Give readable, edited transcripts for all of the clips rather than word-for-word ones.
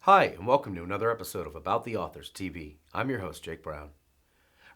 Hi, and welcome to another episode of About the Authors TV. I'm your host, Jake Brown.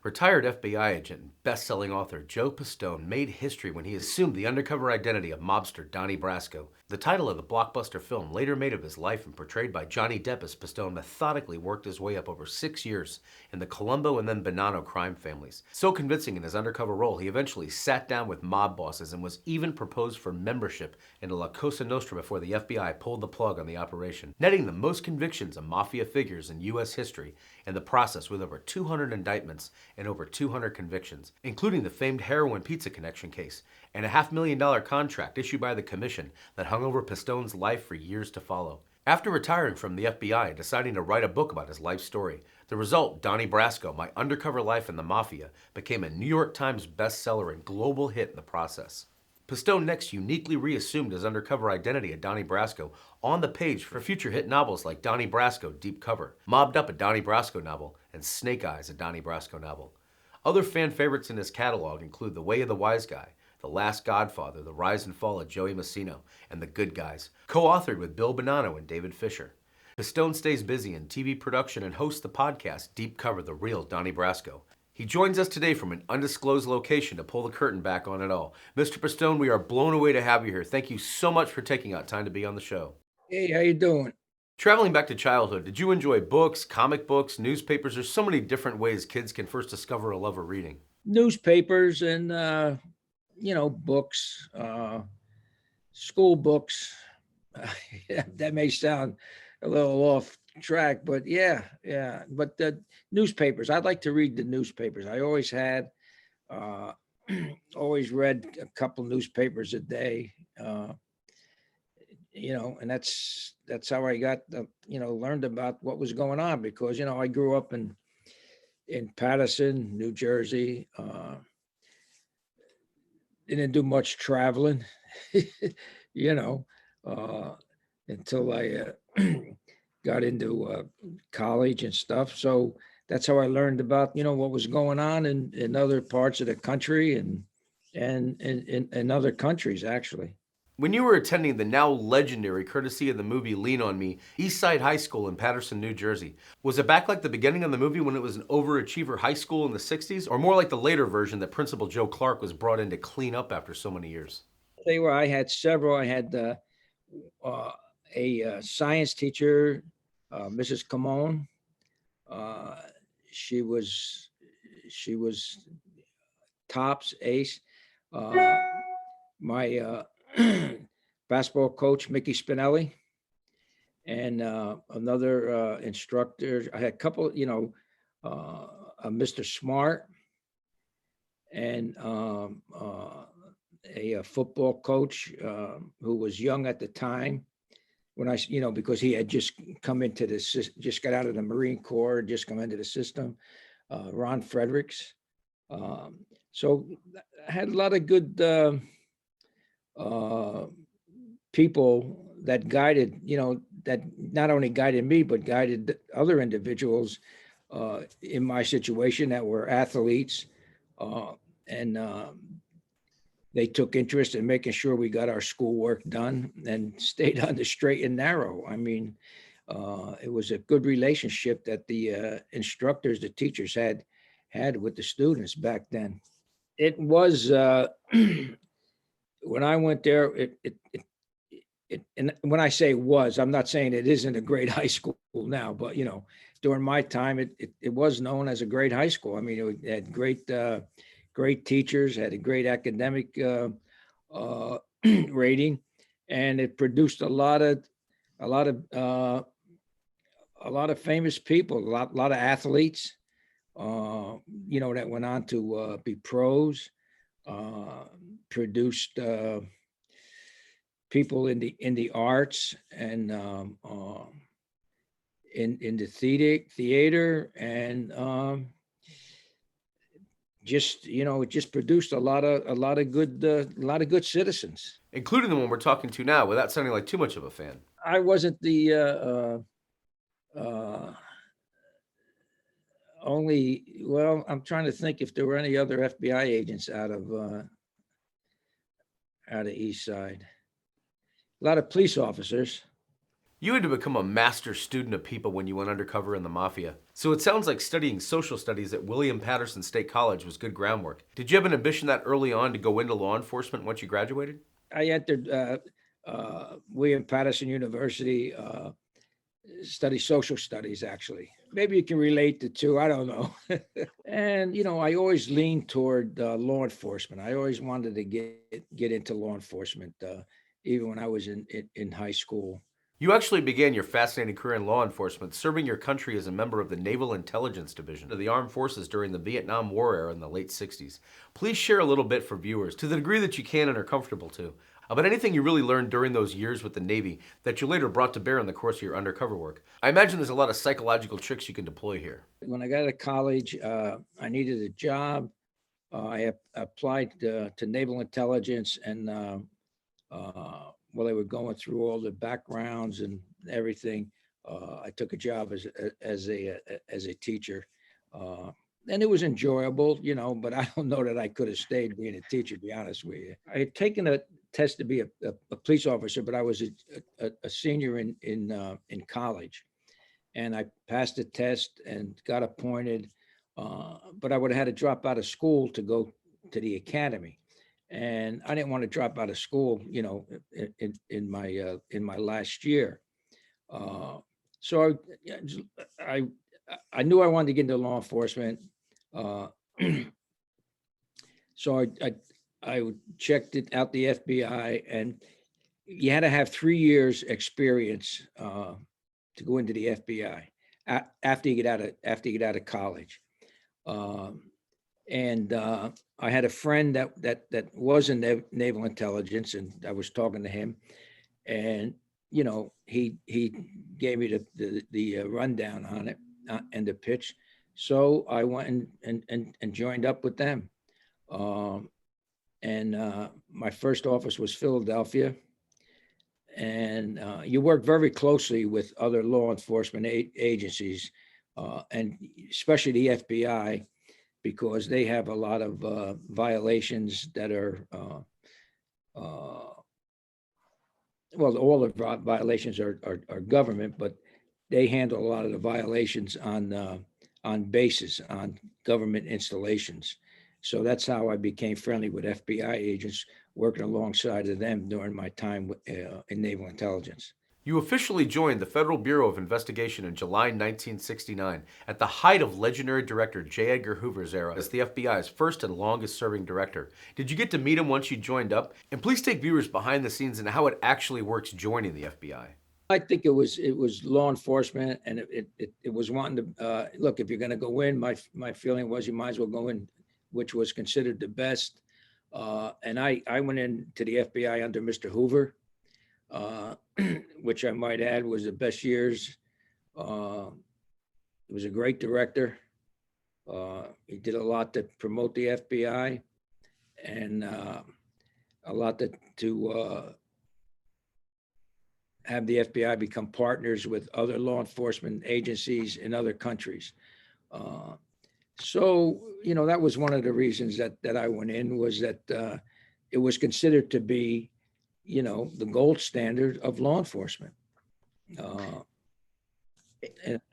Retired FBI agent and best-selling author Joe Pistone made history when he assumed the undercover identity of mobster Donnie Brasco. The title of the blockbuster film, later made of his life and portrayed by Johnny Depp as Pistone, methodically worked his way up over 6 years in the Colombo and then Bonanno crime families. So convincing in his undercover role, he eventually sat down with mob bosses and was even proposed for membership into La Cosa Nostra before the FBI pulled the plug on the operation, netting the most convictions of Mafia figures in U.S. history in the process with over 200 indictments and over 200 convictions, including the famed heroin pizza connection case and a $500,000 contract issued by the commission that hung over Pistone's life for years to follow. After retiring from the FBI and deciding to write a book about his life story, the result, Donnie Brasco, My Undercover Life in the Mafia, became a New York Times bestseller and global hit in the process. Pistone next uniquely reassumed his undercover identity of Donnie Brasco on the page for future hit novels like Donnie Brasco, Deep Cover, Mobbed Up, a Donnie Brasco novel, and Snake Eyes, a Donnie Brasco novel. Other fan favorites in his catalog include The Way of the Wise Guy, The Last Godfather, The Rise and Fall of Joey Massino, and The Good Guys, co-authored with Bill Bonanno and David Fisher. Pistone stays busy in TV production and hosts the podcast Deep Cover, The Real Donnie Brasco. He joins us today from an undisclosed location to pull the curtain back on it all. Mr. Pistone, we are blown away to have you here. Thank you so much for taking out time to be on the show. Hey, how you doing? Traveling back to childhood, did you enjoy books, comic books, newspapers? There's so many different ways kids can first discover a love of reading. Newspapers and books, school books. That may sound a little off track, but yeah. But the newspapers, I'd like to read the newspapers. I always had, uh, always read a couple newspapers a day. And that's how I got learned about what was going on because I grew up in Paterson, New Jersey. Didn't do much traveling, you know, uh, until I got into college and stuff. So that's how I learned about what was going on in other parts of the country and other countries actually. When you were attending the now legendary, courtesy of the movie Lean on Me, Eastside High School in Paterson, New Jersey, was it back like the beginning of the movie when it was an overachiever high school in the 60s, or more like the later version that Principal Joe Clark was brought in to clean up after so many years? They were. I had several. I had uh, a science teacher, Mrs. Camone. Uh, she was she was tops ace. Uh, my basketball coach, Mickey Spinelli, and another instructor. I had a couple, Mr. Smart and a football coach who was young at the time when because he had just come into just got out of the Marine Corps, just come into the system, Ron Fredericks. So I had a lot of good uh, people that guided, that not only guided me, but guided other individuals in my situation that were athletes. And they took interest in making sure we got our schoolwork done and stayed on the straight and narrow. I mean, it was a good relationship that the instructors, the teachers had with the students back then. It was when I went there. And when I say was, I'm not saying it isn't a great high school now, but during my time, it was known as a great high school. I mean, it had great teachers, had a great academic rating, and it produced a lot of uh, a lot of famous people, a lot of athletes, that went on to be pros, uh, produced people in the arts and in the theater and just it just produced a lot of good citizens. Including the one we're talking to now, without sounding like too much of a fan. I wasn't the uh, only. Well, I'm trying to think if there were any other FBI agents out of East Side. A lot of police officers. You had to become a master student of people when you went undercover in the Mafia. So it sounds like studying social studies at William Patterson State College was good groundwork. Did you have an ambition that early on to go into law enforcement once you graduated? I entered William Patterson University, study social studies, actually. Maybe you can relate the two. I don't know. And I always leaned toward law enforcement. I always wanted to get into law enforcement, even when I was in high school. You actually began your fascinating career in law enforcement, serving your country as a member of the Naval Intelligence Division of the Armed Forces during the Vietnam War era in the late 60s. Please share a little bit for viewers, to the degree that you can and are comfortable to, about anything you really learned during those years with the Navy that you later brought to bear in the course of your undercover work. I imagine there's a lot of psychological tricks you can deploy here. When I got to college, I needed a job. Applied to Naval Intelligence, and while they were going through all the backgrounds and everything, I took a job as a teacher, and it was enjoyable, But I don't know that I could have stayed being a teacher, to be honest with you. I had taken a test to be a police officer, but I was a senior in college, and I passed the test and got appointed. But I would have had to drop out of school to go to the academy, and I didn't want to drop out of school, in my last year. Uh, so I I knew I wanted to get into law enforcement. Uh, so I checked it out the FBI, and you had to have 3 years experience to go into the FBI after you get out of college. Um, and I had a friend that was in Naval Intelligence, and I was talking to him, and he gave me the rundown on it, and the pitch. So I went and joined up with them. Um, and My first office was Philadelphia, and you work very closely with other law enforcement agencies, and especially the FBI, because they have a lot of violations that are, uh, well, all the violations are government, but they handle a lot of the violations on bases, on government installations. So that's how I became friendly with FBI agents, working alongside of them during my time in Naval Intelligence. You officially joined the Federal Bureau of Investigation in July 1969, at the height of legendary director J. Edgar Hoover's era as the FBI's first and longest serving director. Did you get to meet him once you joined up? And please take viewers behind the scenes and how it actually works joining the FBI. I think it was law enforcement, and it was wanting to look. If you're going to go in, my feeling was you might as well go in, which was considered the best. And I went into the FBI under Mr. Hoover, uh, which I might add was the best years. Uh, he was a great director. He did a lot to promote the FBI, and a lot to have the FBI become partners with other law enforcement agencies in other countries. Uh, so that was one of the reasons that I went in, was that it was considered to be, the gold standard of law enforcement. Uh,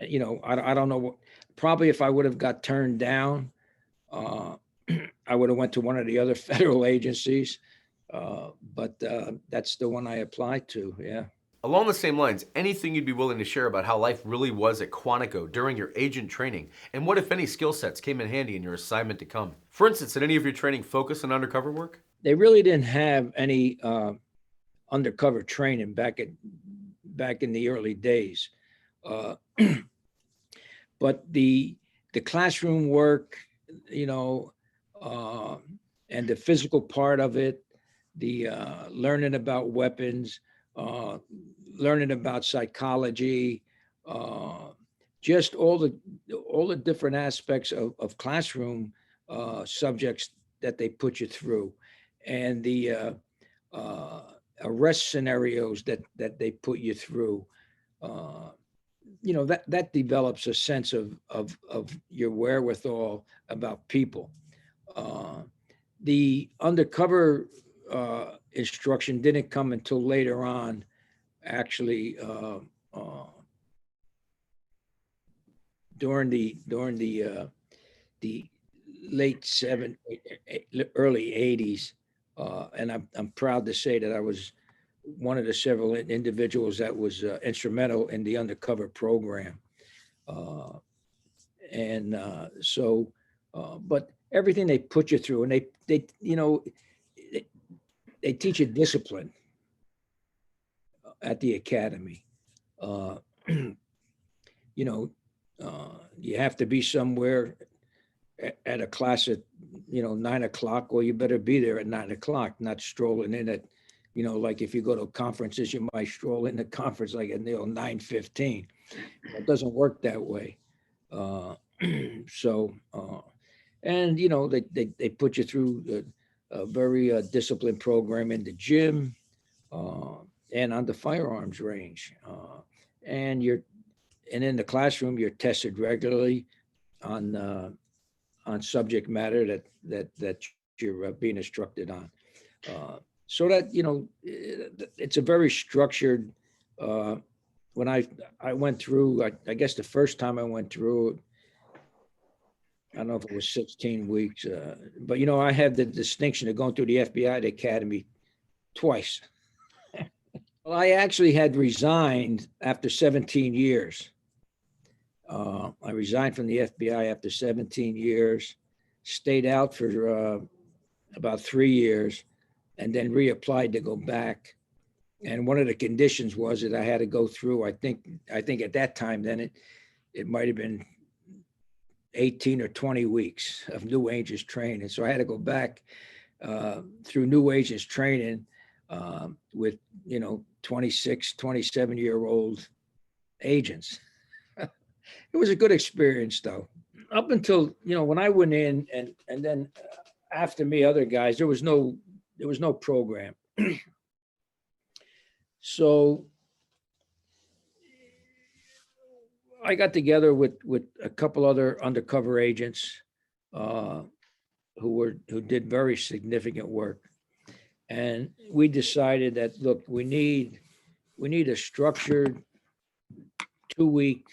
I don't know what, probably if I would have got turned down, uh, I would have went to one of the other federal agencies. But that's the one I applied to. Yeah. Along the same lines, anything you'd be willing to share about how life really was at Quantico during your agent training, and what, if any, skill sets came in handy in your assignment to come? For instance, did any of your training focus on undercover work? They really didn't have any undercover training back in the early days. Uh, but the classroom work, you know, uh, and the physical part of it, the learning about weapons, uh, learning about psychology, uh, just all the different aspects of classroom subjects that they put you through, and the uh, arrest scenarios that they put you through. Uh, that develops a sense of your wherewithal about people. Uh, the undercover instruction didn't come until later on, actually, during the late early 80s. And I'm proud to say that I was one of the several individuals that was instrumental in the undercover program. But everything they put you through, and they they teach you discipline at the academy. You know, you have to be somewhere at a class at 9:00, or you better be there at 9:00, not strolling in at like if you go to conferences, you might stroll in the conference like at 9:15. It doesn't work that way. And they put you through a very disciplined program in the gym and on the firearms range, and in the classroom you're tested regularly on subject matter that you're being instructed on. So that it's a very structured. When I went through, I guess the first time I went through, I don't know if it was 16 weeks, but I had the distinction of going through the FBI Academy twice. Well, I actually had resigned after 17 years. I resigned from the FBI after 17 years, stayed out for about 3 years, and then reapplied to go back. And one of the conditions was that I had to go through, I think at that time, then it might have been 18 or 20 weeks of new agents training. So I had to go back through new agents training with 26, 27-year-old agents. It was a good experience, though. Up until when I went in, and then after me, other guys, there was no program. So I got together with a couple other undercover agents who did very significant work, and we decided that, look, we need a structured 2-week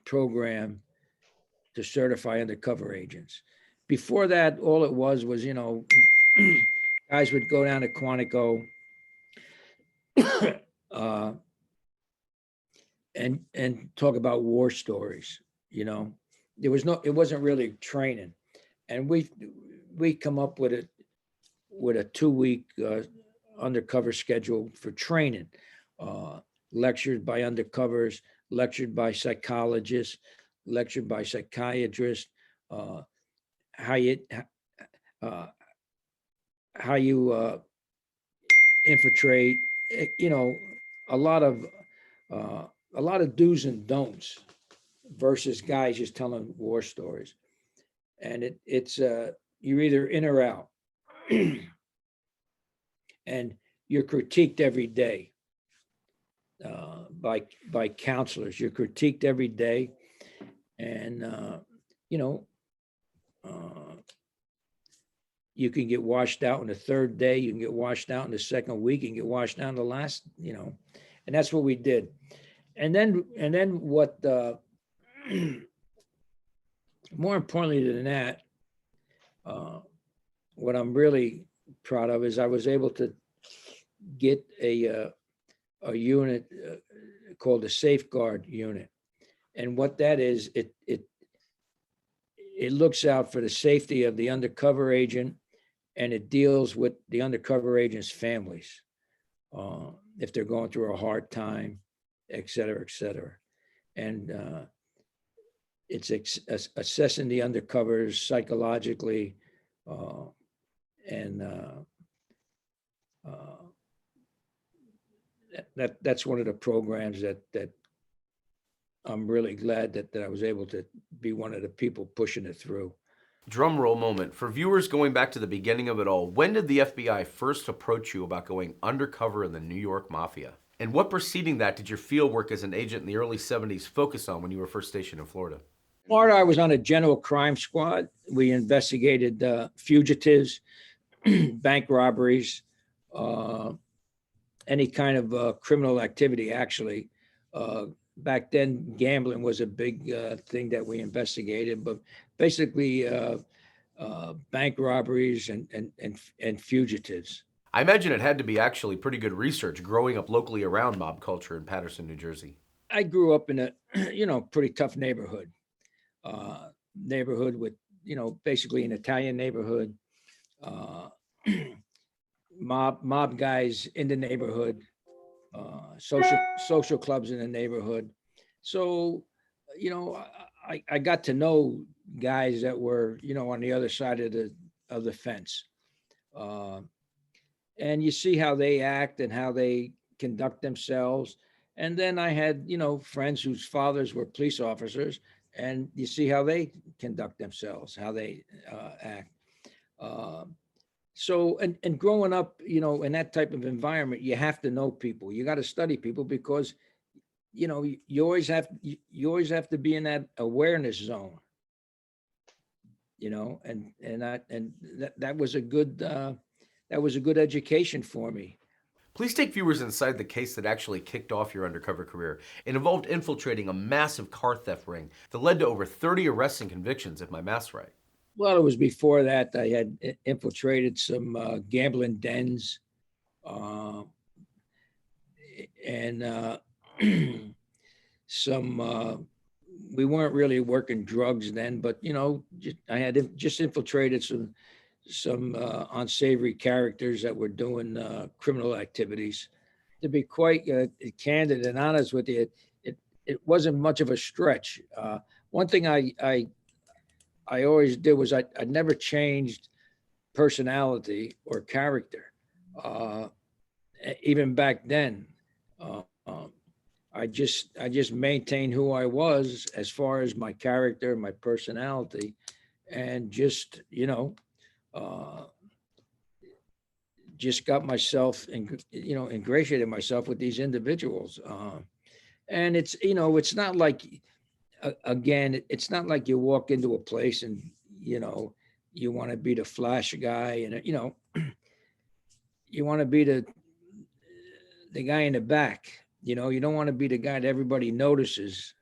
program to certify undercover agents. Before that, all it was guys would go down to Quantico and talk about war stories. It wasn't really training, and we come up with a 2-week undercover schedule for training, lectured by undercovers, lectured by psychologists, lectured by psychiatrists, how you infiltrate, a lot of do's and don'ts versus guys just telling war stories. And it's you're either in or out. And you're critiqued every day by counselors. You're critiqued every day, and you can get washed out on the third day. You can get washed out in the second week. You can get washed out in the last. And that's what we did. And then what? More importantly than that, what I'm really proud of is I was able to get a unit called the Safeguard Unit, and what that is, it looks out for the safety of the undercover agent, and it deals with the undercover agent's families if they're going through a hard time, et cetera, and it's assessing the undercovers psychologically, and that's one of the programs that I'm really glad that I was able to be one of the people pushing it through. Drum roll moment. For viewers going back to the beginning of it all, when did the FBI first approach you about going undercover in the New York Mafia? And what preceding that did your field work as an agent in the early 70s focus on when you were first stationed in Florida? Florida, I was on a general crime squad. We investigated fugitives, bank robberies, any kind of criminal activity, actually. Back then, gambling was a big thing that we investigated, but basically bank robberies and fugitives. I imagine it had to be actually pretty good research growing up locally around mob culture in Paterson, New Jersey. I grew up in a pretty tough neighborhood with basically an Italian neighborhood, uh, mob guys in the neighborhood, social clubs in the neighborhood. So, I got to know guys that were on the other side of the fence, uh, and you see how they act and how they conduct themselves. And then I had friends whose fathers were police officers, and you see how they conduct themselves, how they act. Uh, and growing up, in that type of environment, you have to know people. You got to study people because you always have to be in that awareness zone. And that was a good education for me. Please take viewers inside the case that actually kicked off your undercover career. It involved infiltrating a massive car theft ring that led to over 30 arrests and convictions, if my math's right. Well, it was before that I had infiltrated some gambling dens, uh, and some. We weren't really working drugs then, but I had just infiltrated some unsavory characters that were doing criminal activities. To be quite candid and honest with you, it wasn't much of a stretch. One thing I always did was I never changed personality or character. Uh, Even back then, I just maintained who I was as far as my character, my personality, and uh, just got myself and ingratiated myself with these individuals. And it's not like again, it's not like you walk into a place and you know you want to be the flash guy, and you want to be the guy in the back. You don't want to be the guy that everybody notices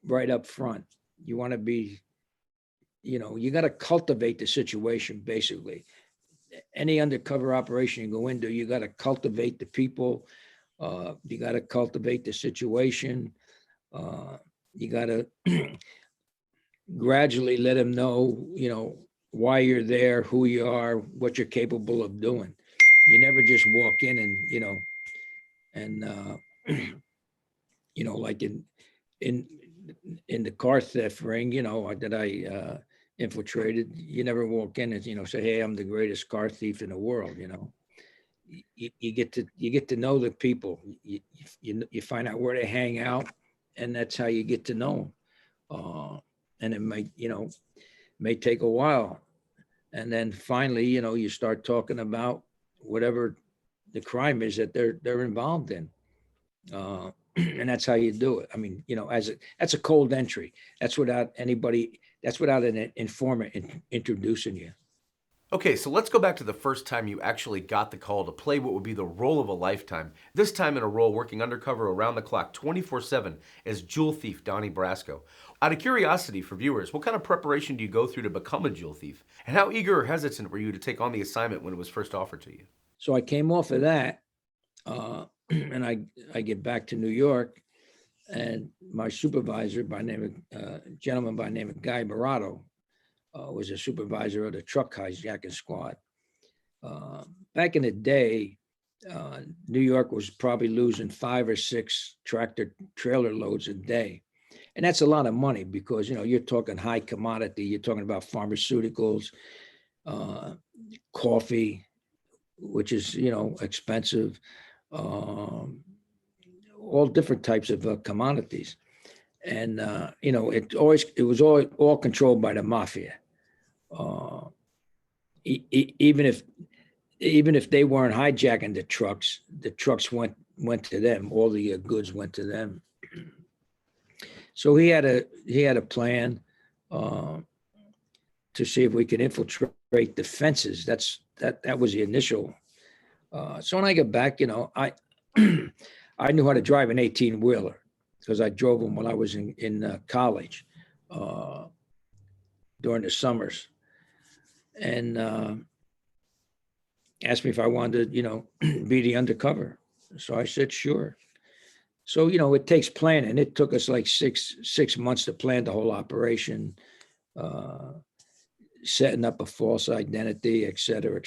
right up front. You want to be, you got to cultivate the situation basically. Any undercover operation you go into, you got to cultivate the people. You got to cultivate the situation. You got to gradually let them know, why you're there, who you are, what you're capable of doing. You never just walk in and like in in the car theft ring, that I infiltrated. You never walk in and say, "Hey, I'm the greatest car thief in the world." You get to know the people. You find out where they hang out, and that's how you get to know them. And it may take a while, and then finally, you start talking about whatever the crime is that they're involved in. And that's how you do it. I mean, that's a cold entry. That's without anybody. That's without an informant introducing you. Okay, so let's go back to the first time you actually got the call to play what would be the role of a lifetime. This time in a role working undercover around the clock 24/7 as jewel thief Donnie Brasco. Out of curiosity for viewers, what kind of preparation do you go through to become a jewel thief? And how eager or hesitant were you to take on the assignment when it was first offered to you? So I came off of that, and I get back to New York, and my supervisor by name of gentleman by name of Guy Barato was a supervisor of the truck hijacking squad. Uh, Back in the day, New York was probably losing 5 or 6 tractor trailer loads a day. And that's a lot of money because, you're talking high commodity. You're talking about pharmaceuticals, uh, coffee, which is, expensive, um, all different types of commodities. And, it was all controlled by the mafia. Uh, Even if they weren't hijacking the trucks went to them. All the goods went to them. So he had a plan uh, to see if we could infiltrate the fences. That was the initial. So when I get back, I I knew how to drive an 18-wheeler because I drove them while I was in college during the summers. And asked me if I wanted to, be the undercover. So I said, sure. So, it takes planning. It took us like six months to plan the whole operation, setting up a false identity, et cetera,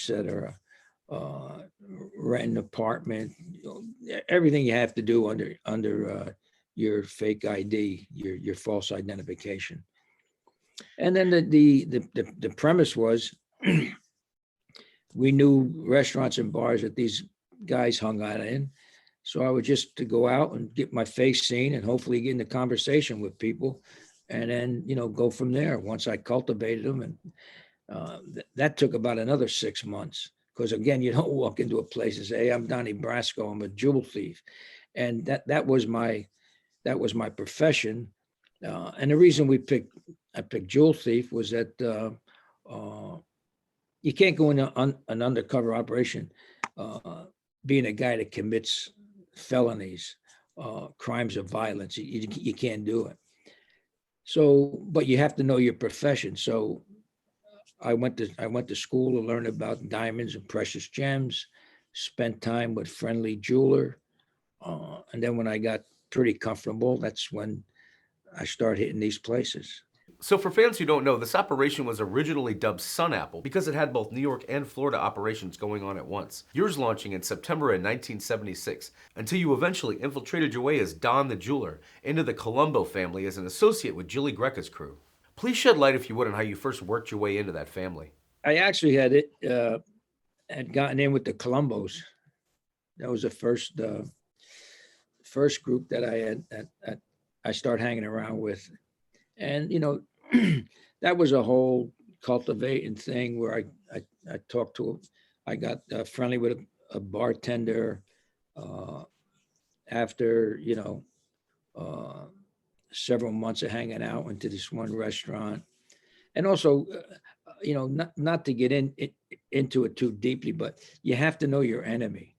rent an apartment, everything you have to do under your fake ID, your false identification. And then the premise was we knew restaurants and bars that these guys hung out in. So I would just to go out and get my face seen and hopefully get into conversation with people and then, go from there once I cultivated them. And that took about another 6 months because again, you don't walk into a place and say, hey, I'm Donnie Brasco, I'm a jewel thief. And that was my profession. And the reason I picked jewel thief was that you can't go into an undercover operation being a guy that commits felonies, crimes of violence. You can't do it. So, but you have to know your profession. So I went to school to learn about diamonds and precious gems, spent time with friendly jeweler. And then when I got pretty comfortable, that's when I started hitting these places. So for fans who don't know, this operation was originally dubbed Sun Apple because it had both New York and Florida operations going on at once. Yours launching in September in 1976, until you eventually infiltrated your way as Don the Jeweler into the Colombo family as an associate with Jilly Greca's crew. Please shed light, if you would, on how you first worked your way into that family. I actually had gotten in with the Colombos. That was the first group that I started hanging around with. And, that was a whole cultivating thing where I talked to, I got friendly with a bartender after, several months of hanging out, went to this one restaurant. And also, not to get into it too deeply, but you have to know your enemy.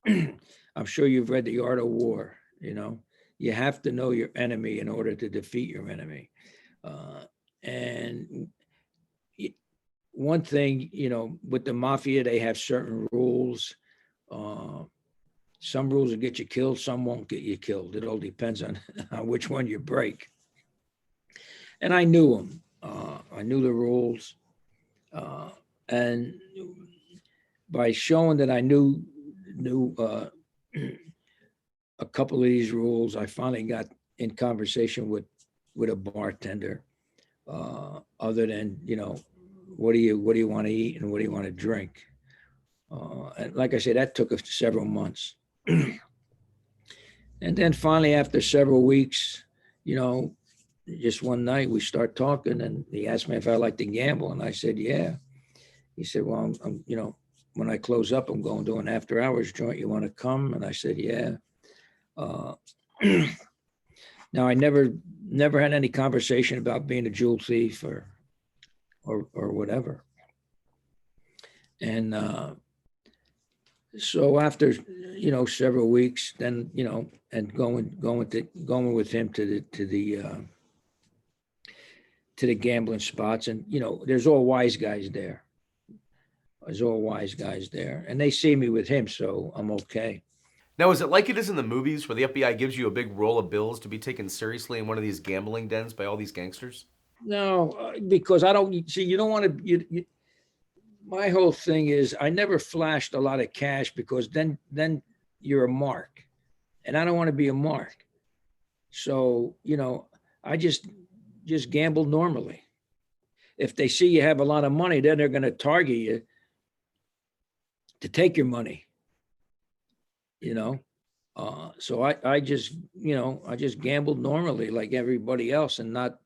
I'm sure you've read The Art of War, you have to know your enemy in order to defeat your enemy. And one thing, with the Mafia, they have certain rules. Some rules will get you killed, some won't get you killed. It all depends on which one you break. And I knew them. I knew the rules. And by showing that I knew a couple of these rules, I finally got in conversation with a bartender, other than, what do you want to eat and what do you want to drink? And like I said, that took us several months. And then finally, after several weeks, just one night we start talking and he asked me if I like to gamble. And I said, yeah. He said, well, I'm when I close up, I'm going to an after hours joint. You want to come? And I said, yeah. Now I never had any conversation about being a jewel thief or whatever. And so after several weeks, then and going with him to the gambling spots, and there's all wise guys there. There's all wise guys there, and they see me with him, so I'm okay. Now, is it like it is in the movies where the FBI gives you a big roll of bills to be taken seriously in one of these gambling dens by all these gangsters? No, because I don't see. You don't want to. My whole thing is I never flashed a lot of cash because then you're a mark, and I don't want to be a mark. So I just gamble normally. If they see you have a lot of money, then they're going to target you to take your money. So I just gambled normally like everybody else, and not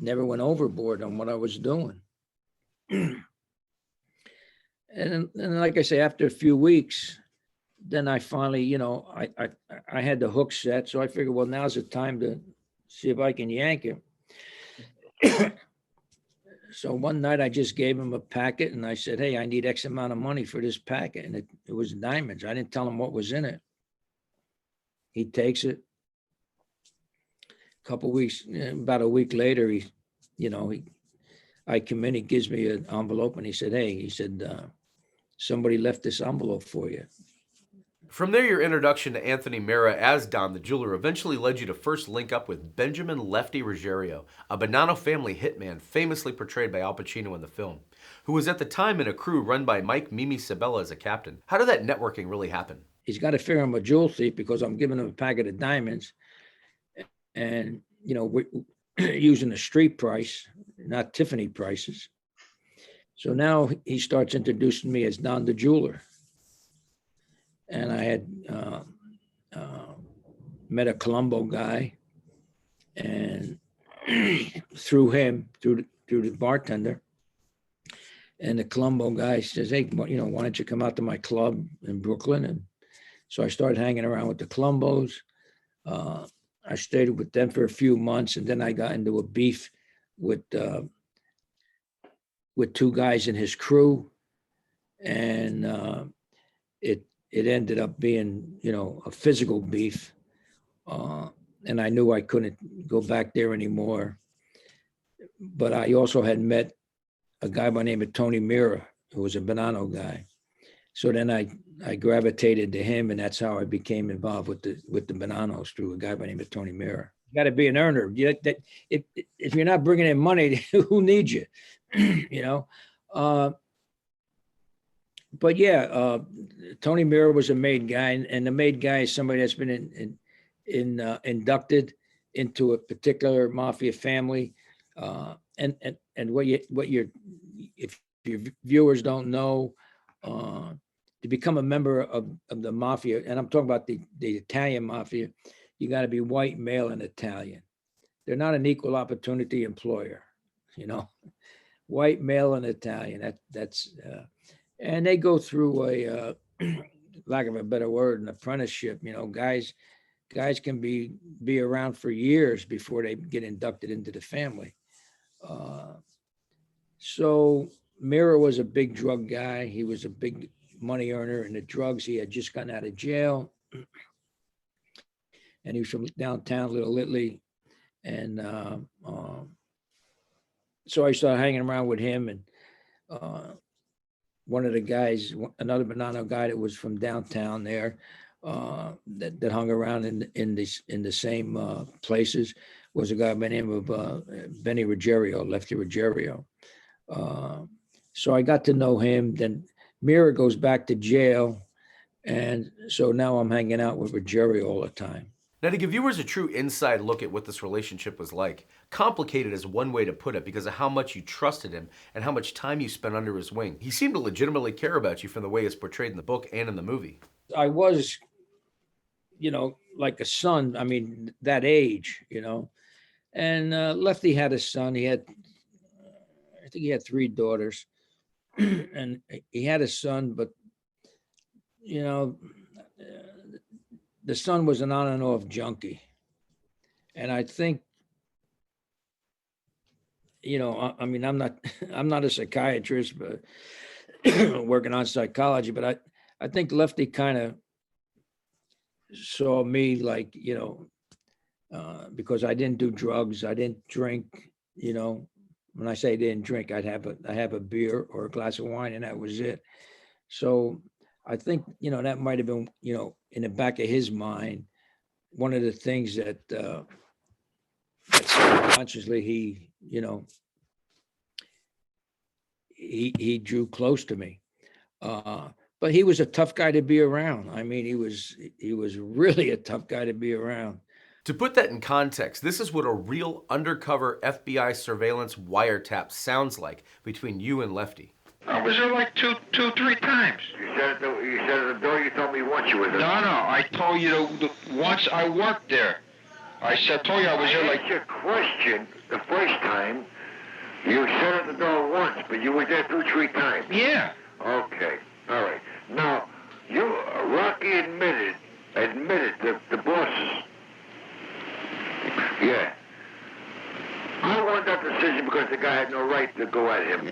never went overboard on what I was doing. And like I say, after a few weeks, then I finally, I had the hook set. So I figured, well, now's the time to see if I can yank him. So one night I just gave him a packet and I said, hey, I need X amount of money for this packet. And it was diamonds. I didn't tell him what was in it. He takes it. About a week later, I come in, he gives me an envelope and he said, hey, somebody left this envelope for you. From there, your introduction to Anthony Mira as Don the Jeweler eventually led you to first link up with Benjamin Lefty Ruggiero, a Bonanno family hitman famously portrayed by Al Pacino in the film, who was at the time in a crew run by Mike Mimi Sabella as a captain. How did that networking really happen? He's got to figure I'm a jewel thief because I'm giving him a packet of diamonds. And, we're using a street price, not Tiffany prices. So now he starts introducing me as Don the Jeweler. And I had met a Colombo guy, and through the bartender, and the Colombo guy says, hey, why don't you come out to my club in Brooklyn? And so I started hanging around with the Colombos. I stayed with them for a few months, and then I got into a beef with two guys in his crew, and it ended up being, a physical beef, and I knew I couldn't go back there anymore. But I also had met a guy by the name of Tony Mira, who was a Bonanno guy. So then I gravitated to him, and that's how I became involved with the Bonannos, through a guy by the name of Tony Mira. You got to be an earner. If you're not bringing in money, who needs you? But yeah, Tony Mira was a made guy, and the made guy is somebody that's been inducted into a particular mafia family. And if your viewers don't know, to become a member of the mafia, and I'm talking about the Italian mafia, you got to be white, male, and Italian. They're not an equal opportunity employer, white, male, and Italian. And they go through a, lack of a better word, an apprenticeship. Guys can be around for years before they get inducted into the family. So Mira was a big drug guy. He was a big money earner in the drugs. He had just gotten out of jail, and he was from downtown Little Italy. And so I started hanging around with him, and one of the guys, another Bonanno guy that was from downtown there, that hung around in the same places, was a guy by the name of Benny Ruggiero, Lefty Ruggiero. So I got to know him. Then Mira goes back to jail, and so now I'm hanging out with Ruggiero all the time. Now, to give viewers a true inside look at what this relationship was like, complicated is one way to put it because of how much you trusted him and how much time you spent under his wing. He seemed to legitimately care about you from the way it's portrayed in the book and in the movie. I was, like a son, that age, and Lefty had a son. I think he had 3 daughters, and he had a son, but, the son was an on and off junkie. And I think, I'm not a psychiatrist, but working on psychology, but I think Lefty kind of saw me like, because I didn't do drugs, I didn't drink, when I say I didn't drink, I have a beer or a glass of wine, and that was it. So I think, that might have been, in the back of his mind, one of the things that subconsciously he drew close to me. But he was a tough guy to be around. He was really a tough guy to be around. To put that in context, this is what a real undercover FBI surveillance wiretap sounds like between you and Lefty. I was there like two, 3 times. You said at the door. You told me once you were there. No, I told you once I worked there. Told you I was there like. Your question the first time. You said at the door once, but you were there 2, 3 times. Yeah. Okay. All right. Now, Rocky admitted the bosses. Yeah. I want that to decision because the guy had no right to go at him.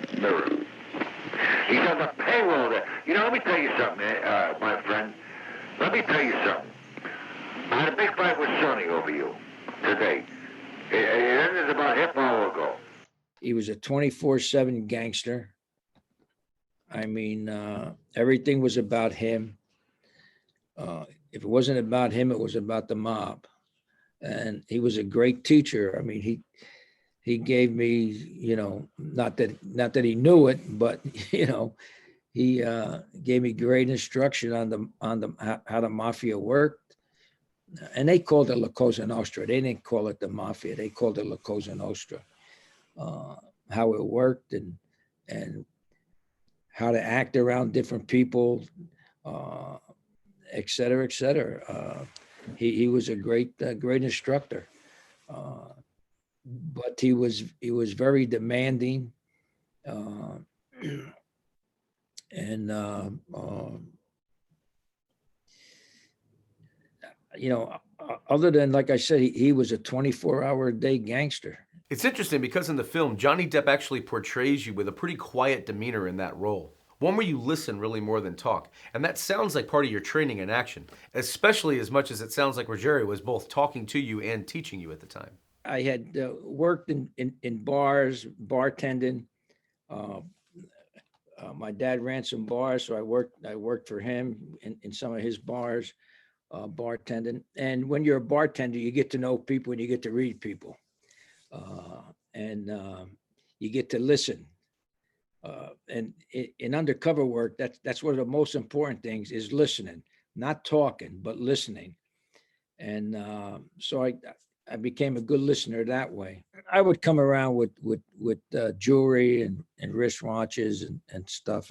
He's on the payroll there. You know, let me tell you something, my friend. Let me tell you something. I had a big fight with Sonny over you today. It ended about a half hour ago. He was a 24/7 gangster. I mean, everything was about him. If it wasn't about him, it was about the mob. And he was a great teacher. I mean, he gave me, you know, not that he knew it, but you know, he gave me great instruction on the how the mafia worked. And they called it La Cosa Nostra. They didn't call it the mafia. They called it La Cosa Nostra. How it worked and how to act around different people, et cetera, et cetera. He was a great instructor, but he was very demanding, and you know, other than, like I said, he was a 24-hour-a-day gangster. It's interesting because in the film, Johnny Depp actually portrays you with a pretty quiet demeanor in that role. One where you listen really more than talk. And that sounds like part of your training in action, especially as much as it sounds like Ruggiero was both talking to you and teaching you at the time. I had worked in bars, bartending. My dad ran some bars, so I worked for him in some of his bars, bartending. And when you're a bartender, you get to know people and you get to read people. And you get to listen. And in undercover work, that's one of the most important things is listening, not talking, but listening. And so I became a good listener that way. I would come around with jewelry and wristwatches and stuff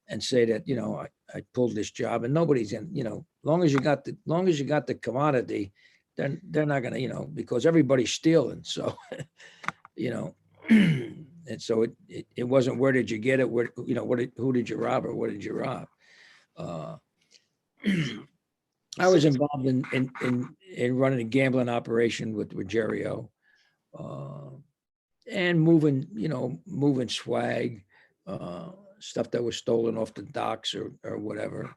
and say that, you know, I pulled this job and nobody's in, you know, long as you got the commodity, then they're not gonna, you know, because everybody's stealing. So, you know, and so it wasn't where did you get it? Where, you know, who did you rob or what did you rob? I was involved in running a gambling operation with Ruggiero, and moving swag, stuff that was stolen off the docks or whatever.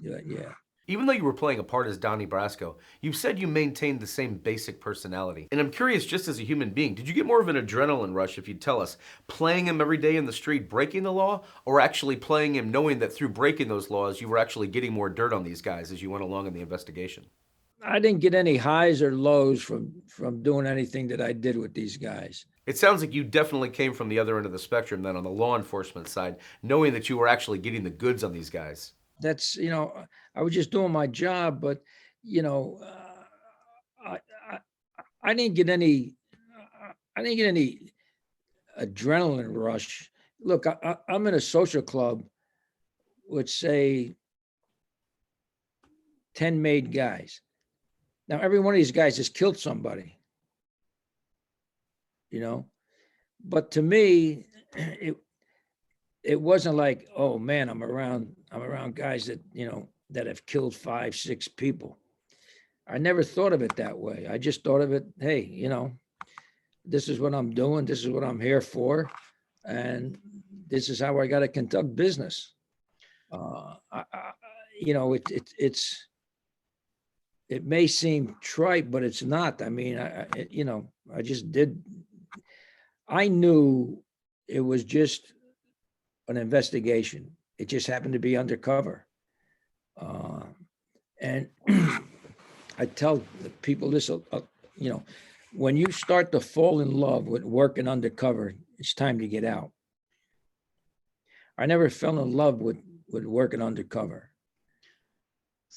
Yeah. Even though you were playing a part as Donnie Brasco, you've said you maintained the same basic personality. And I'm curious, just as a human being, did you get more of an adrenaline rush, if you'd tell us, playing him every day in the street, breaking the law, or actually playing him knowing that through breaking those laws, you were actually getting more dirt on these guys as you went along in the investigation? I didn't get any highs or lows from doing anything that I did with these guys. It sounds like you definitely came from the other end of the spectrum then on the law enforcement side, knowing that you were actually getting the goods on these guys. That's, you know, I was just doing my job, but, you know, I didn't get any adrenaline rush. Look, I'm in a social club with, say, 10 made guys. Now, every one of these guys has killed somebody, you know, but to me, it wasn't like, oh man, I'm around guys that, you know, that have killed 5, 6 people. I never thought of it that way. I just thought of it, hey, you know, this is what I'm doing. This is what I'm here for. And this is how I got to conduct business. You know, it may seem trite, but it's not. I mean, you know, I knew it was just an investigation. It just happened to be undercover. And I tell the people this, you know, when you start to fall in love with working undercover, it's time to get out. I never fell in love with working undercover.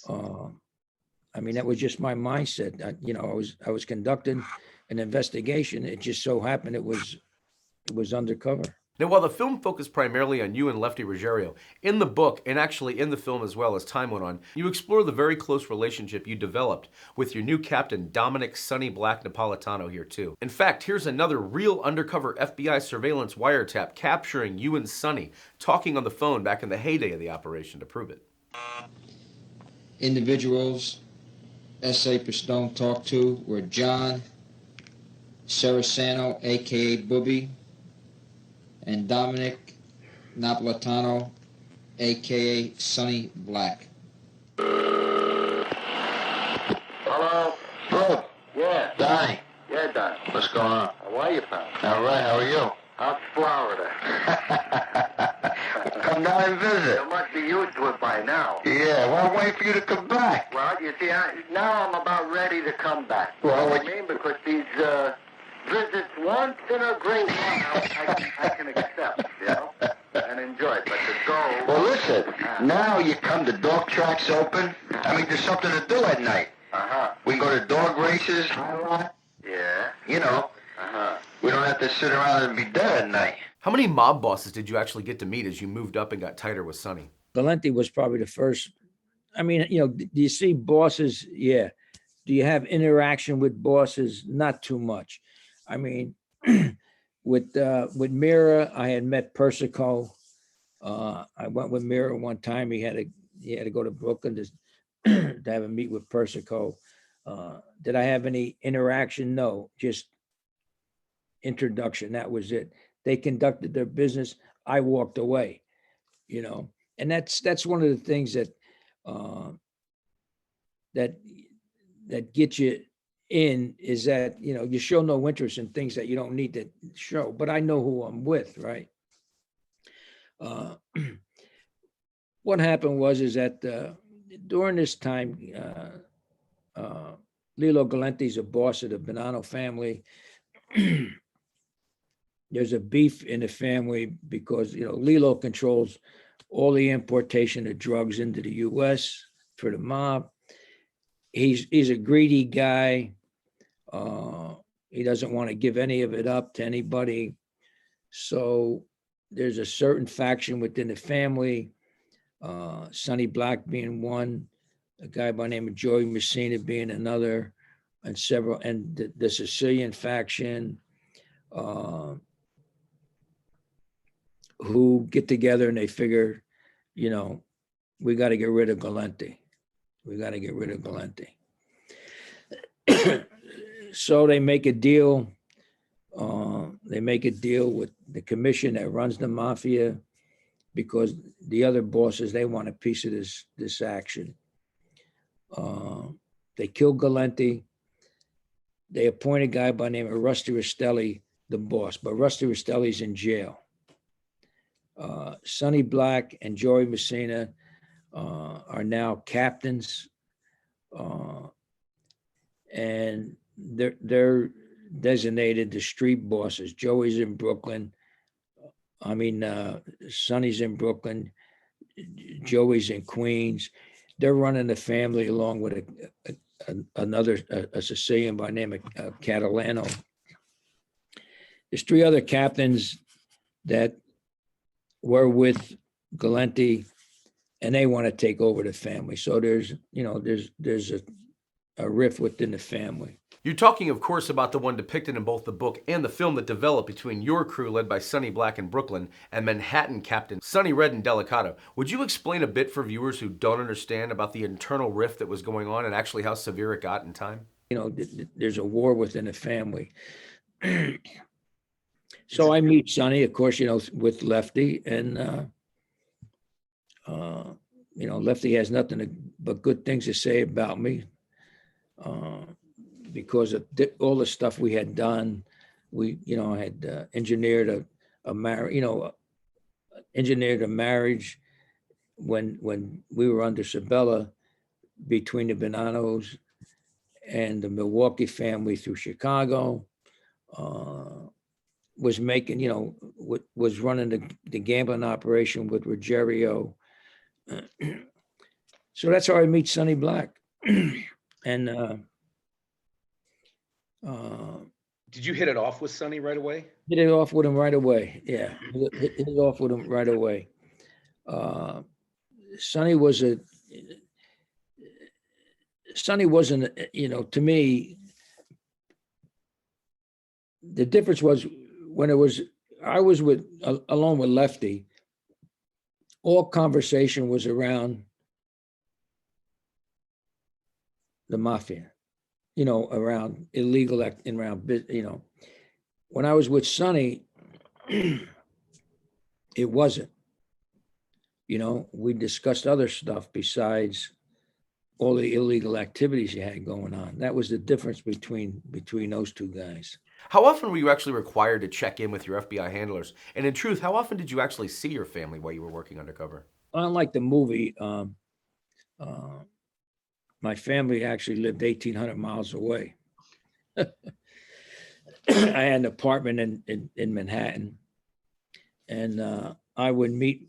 I mean, that was just my mindset. You know, I was conducting an investigation. It just so happened it was undercover. Now, while the film focused primarily on you and Lefty Ruggiero, in the book, and actually in the film as well as time went on, you explore the very close relationship you developed with your new captain, Dominic Sonny Black Napolitano here too. In fact, here's another real undercover FBI surveillance wiretap capturing you and Sonny talking on the phone back in the heyday of the operation to prove it. Individuals S.A. Pistone talked to were John Santo, a.k.a. Booby, and Dominic Napolitano, a.k.a. Sonny Black. Hello? Bro, Yeah. Donnie, Yeah, Don. what's going on? How are you, pal? All right, how are you? How's Florida? Come down and visit. You must be used to it by now. Yeah, well, I'm waiting for you to come back. Well, you see, now I'm about ready to come back. Well, You know what I mean? Because these visits once in a great while I can accept, you know, and enjoy. But to go... Well, listen, now you come, the dog track's open. I mean, there's something to do at night. Uh-huh. We can go to dog races, high lot. Yeah. You know, Uh-huh. we don't have to sit around and be dead at night. How many mob bosses did you actually get to meet as you moved up and got tighter with Sonny? Galenti was probably the first. I mean, do you see bosses? Yeah. Do you have interaction with bosses? Not too much. I mean, with Mira, I had met Persico. I went with Mira one time. He had to go to Brooklyn to have a meet with Persico. Did I have any interaction? No, just introduction. That was it. They conducted their business. I walked away, and that's one of the things that get you in, is that, you show no interest in things that you don't need to show, but I know who I'm with, right? What happened is that during this time, Lilo Galenti's a boss of the Bonanno family. There's a beef in the family because, Lilo controls all the importation of drugs into the U.S. for the mob. He's a greedy guy. He doesn't want to give any of it up to anybody. So there's a certain faction within the family, Sonny Black being one, a guy by the name of Joey Messina being another, and the Sicilian faction, who get together and they figure, we got to get rid of Galenti. So they make a deal. They make a deal with the commission that runs the Mafia, because the other bosses, they want a piece of this action. They kill Galenti. They appoint a guy by the name of Rusty Rastelli, the boss, but Rusty Rastelli's in jail. Sonny Black and Joey Messina are now captains, and they're designated the street bosses. Joey's in Brooklyn. Sonny's in Brooklyn. Joey's in Queens. They're running the family along with another Sicilian by the name of Catalano. There's three other captains that were with Galenti, and they want to take over the family. So there's a rift within the family. You're talking, of course, about the one depicted in both the book and the film that developed between your crew, led by Sonny Black in Brooklyn, and Manhattan Captain Sonny Red and Delicato. Would you explain a bit for viewers who don't understand about the internal rift that was going on and actually how severe it got in time? There's a war within the family. So I meet Sonny, of course, with Lefty, and Lefty has nothing but good things to say about me. Because of all the stuff we had done. We, had engineered a marriage when we were under Sabella, between the Bonannos and the Milwaukee family through Chicago. Was making, was running the gambling operation with Ruggiero. So that's how I meet Sonny Black. And did you hit it off with Sonny right away? Hit it off with him right away. Yeah, hit it off with him right away. Sonny wasn't, to me, the difference was when I was alone with Lefty, all conversation was around the Mafia. around illegal around, when I was with Sonny, it wasn't, we discussed other stuff besides all the illegal activities you had going on. That was the difference between those two guys. How often were you actually required to check in with your FBI handlers? And in truth, how often did you actually see your family while you were working undercover? Unlike the movie, my family actually lived 1,800 miles away. I had an apartment in Manhattan, and I would meet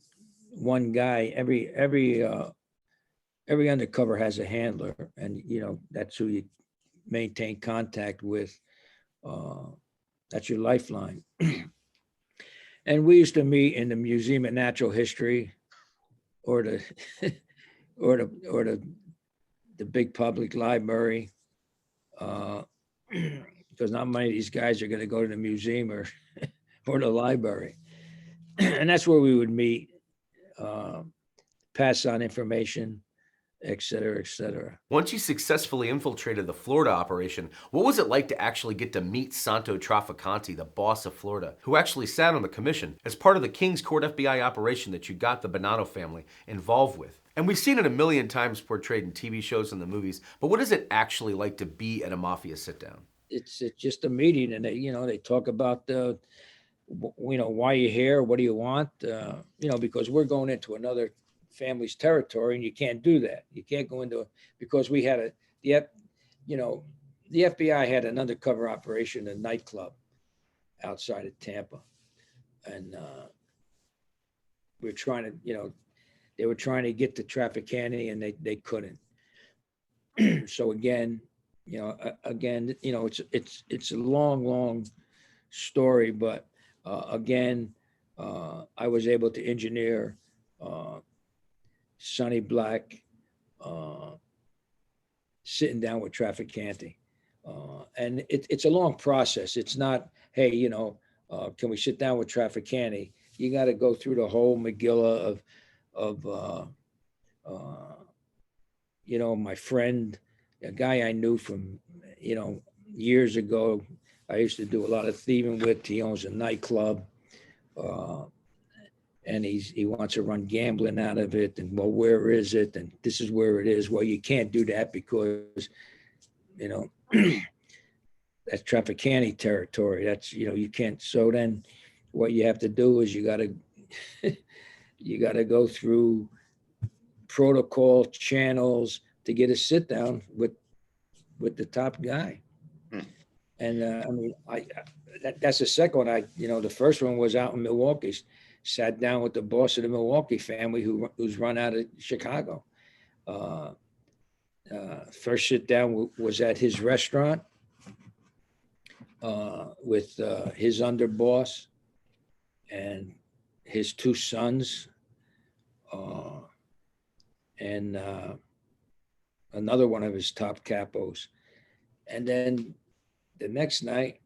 one guy every undercover has a handler, and that's who you maintain contact with. That's your lifeline. And we used to meet in the Museum of Natural History, or the the big public library, because not many of these guys are going to go to the museum or the library. And that's where we would meet, pass on information, et cetera, et cetera. Once you successfully infiltrated the Florida operation, what was it like to actually get to meet Santo Trafficante, the boss of Florida, who actually sat on the commission as part of the King's Court FBI operation that you got the Bonanno family involved with? And we've seen it a million times portrayed in TV shows and the movies, but what is it actually like to be at a Mafia sit-down? It's just a meeting, and they talk about why you're here, what do you want, because we're going into another family's territory, and you can't do that. You can't go into it because we had the FBI had an undercover operation in a nightclub outside of Tampa, and we're trying to, they were trying to get to Trafficante, and they couldn't. So again, it's a long story, but again, I was able to engineer Sonny Black sitting down with Trafficante, and it's a long process. It's not, hey, can we sit down with Trafficante? You got to go through the whole Megillah of my friend, a guy I knew from years ago. I used to do a lot of thieving with. He owns a nightclub. And he wants to run gambling out of it. And, well, where is it? And this is where it is. Well, you can't do that because, that's Trafficante territory. That's, you can't. So then what you have to do is you got to go through protocol channels to get a sit down with the top guy. And that's the second one. The first one was out in Milwaukee. Sat down with the boss of the Milwaukee family who's run out of Chicago. First sit down was at his restaurant with his underboss and his two sons and another one of his top capos. And then the next night,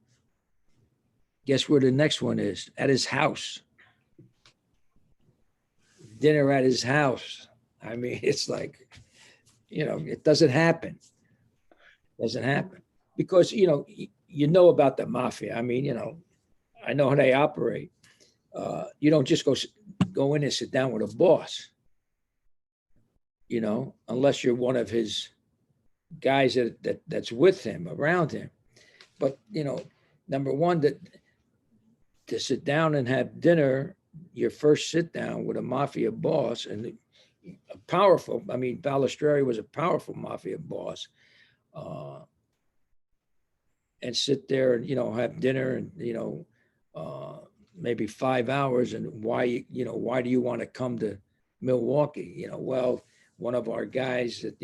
guess where the next one is? At his house. Dinner at his house. I mean, it's like, it doesn't happen. It doesn't happen because, about the Mafia. I mean, I know how they operate. You don't just go in and sit down with a boss, unless you're one of his guys that's with him, around him. But, number one, to sit down and have dinner, your first sit down with a Mafia boss, and a powerful, Balistreri was a powerful Mafia boss, and sit there and, have dinner and, maybe 5 hours. And why do you want to come to Milwaukee? Well, one of our guys that,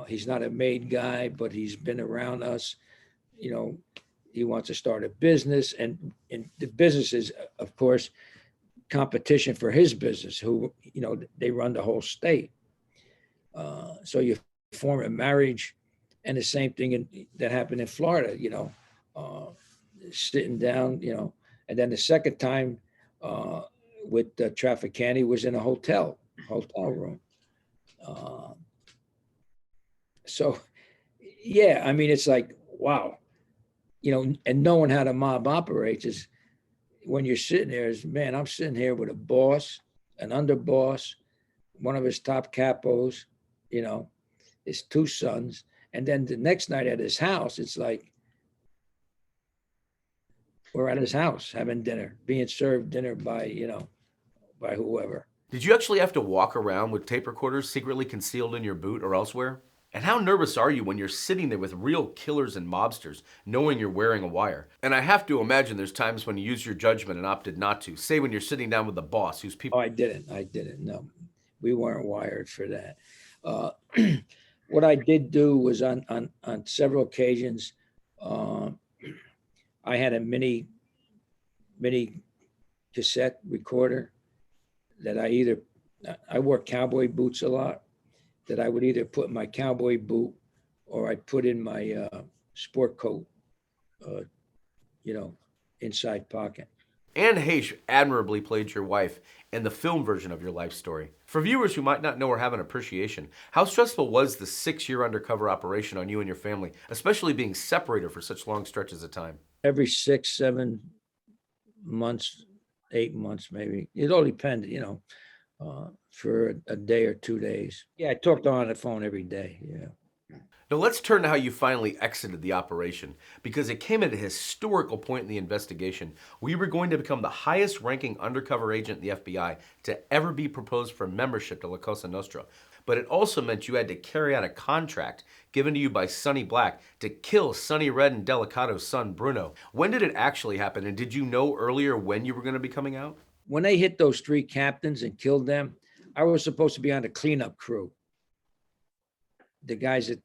he's not a made guy, but he's been around us, he wants to start a business, and the business is, of course, competition for his business, who, they run the whole state. So you form a marriage, and the same thing that happened in Florida, sitting down, and then the second time with Trafficante was in a hotel room. So, Yeah, I mean, it's like, wow, and knowing how the mob operates is when you're sitting there is, man, I'm sitting here with a boss, an underboss, one of his top capos, his two sons. And then the next night at his house, it's like, we're at his house having dinner, being served dinner by whoever. Did you actually have to walk around with tape recorders secretly concealed in your boot or elsewhere? And how nervous are you when you're sitting there with real killers and mobsters, knowing you're wearing a wire? And I have to imagine there's times when you used your judgment and opted not to. Say when you're sitting down with the boss whose people... Oh, I didn't. No, we weren't wired for that. What I did do was on several occasions, I had a mini cassette recorder that I wore cowboy boots a lot, that I would either put in my cowboy boot or I'd put in my sport coat, inside pocket. Anne Heche admirably played your wife in the film version of your life story. For viewers who might not know or have an appreciation, how stressful was the 6-year undercover operation on you and your family, especially being separated for such long stretches of time? Every 6, 7 months, 8 months, maybe. It all depended, for a day or 2 days. Yeah, I talked on the phone every day. Yeah. Now let's turn to how you finally exited the operation, because it came at a historical point in the investigation. We were going to become the highest ranking undercover agent in the FBI to ever be proposed for membership to La Cosa Nostra. But it also meant you had to carry out a contract given to you by Sonny Black to kill Sonny Red and Delicato's son, Bruno. When did it actually happen, and did you know earlier when you were going to be coming out? When they hit those 3 captains and killed them, I was supposed to be on the cleanup crew. The guys that,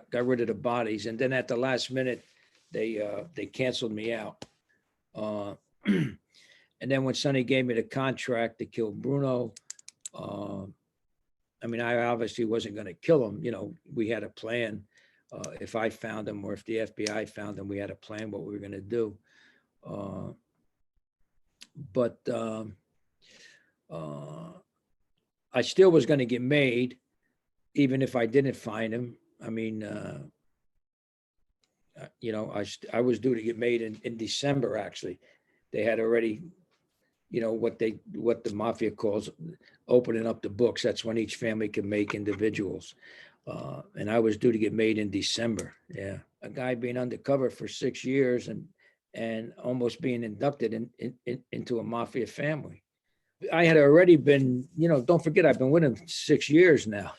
got rid of the bodies. And then at the last minute, they canceled me out. And then when Sonny gave me the contract to kill Bruno, I obviously wasn't going to kill him. We had a plan. If I found him or if the FBI found him, we had a plan what we were going to do. But I still was going to get made, even if I didn't find him. I was due to get made in December, actually. They had already, what the Mafia calls opening up the books. That's when each family can make individuals. And I was due to get made in December. Yeah. A guy being undercover for 6 years and almost being inducted into a Mafia family. I had already been, don't forget, I've been with him 6 years now,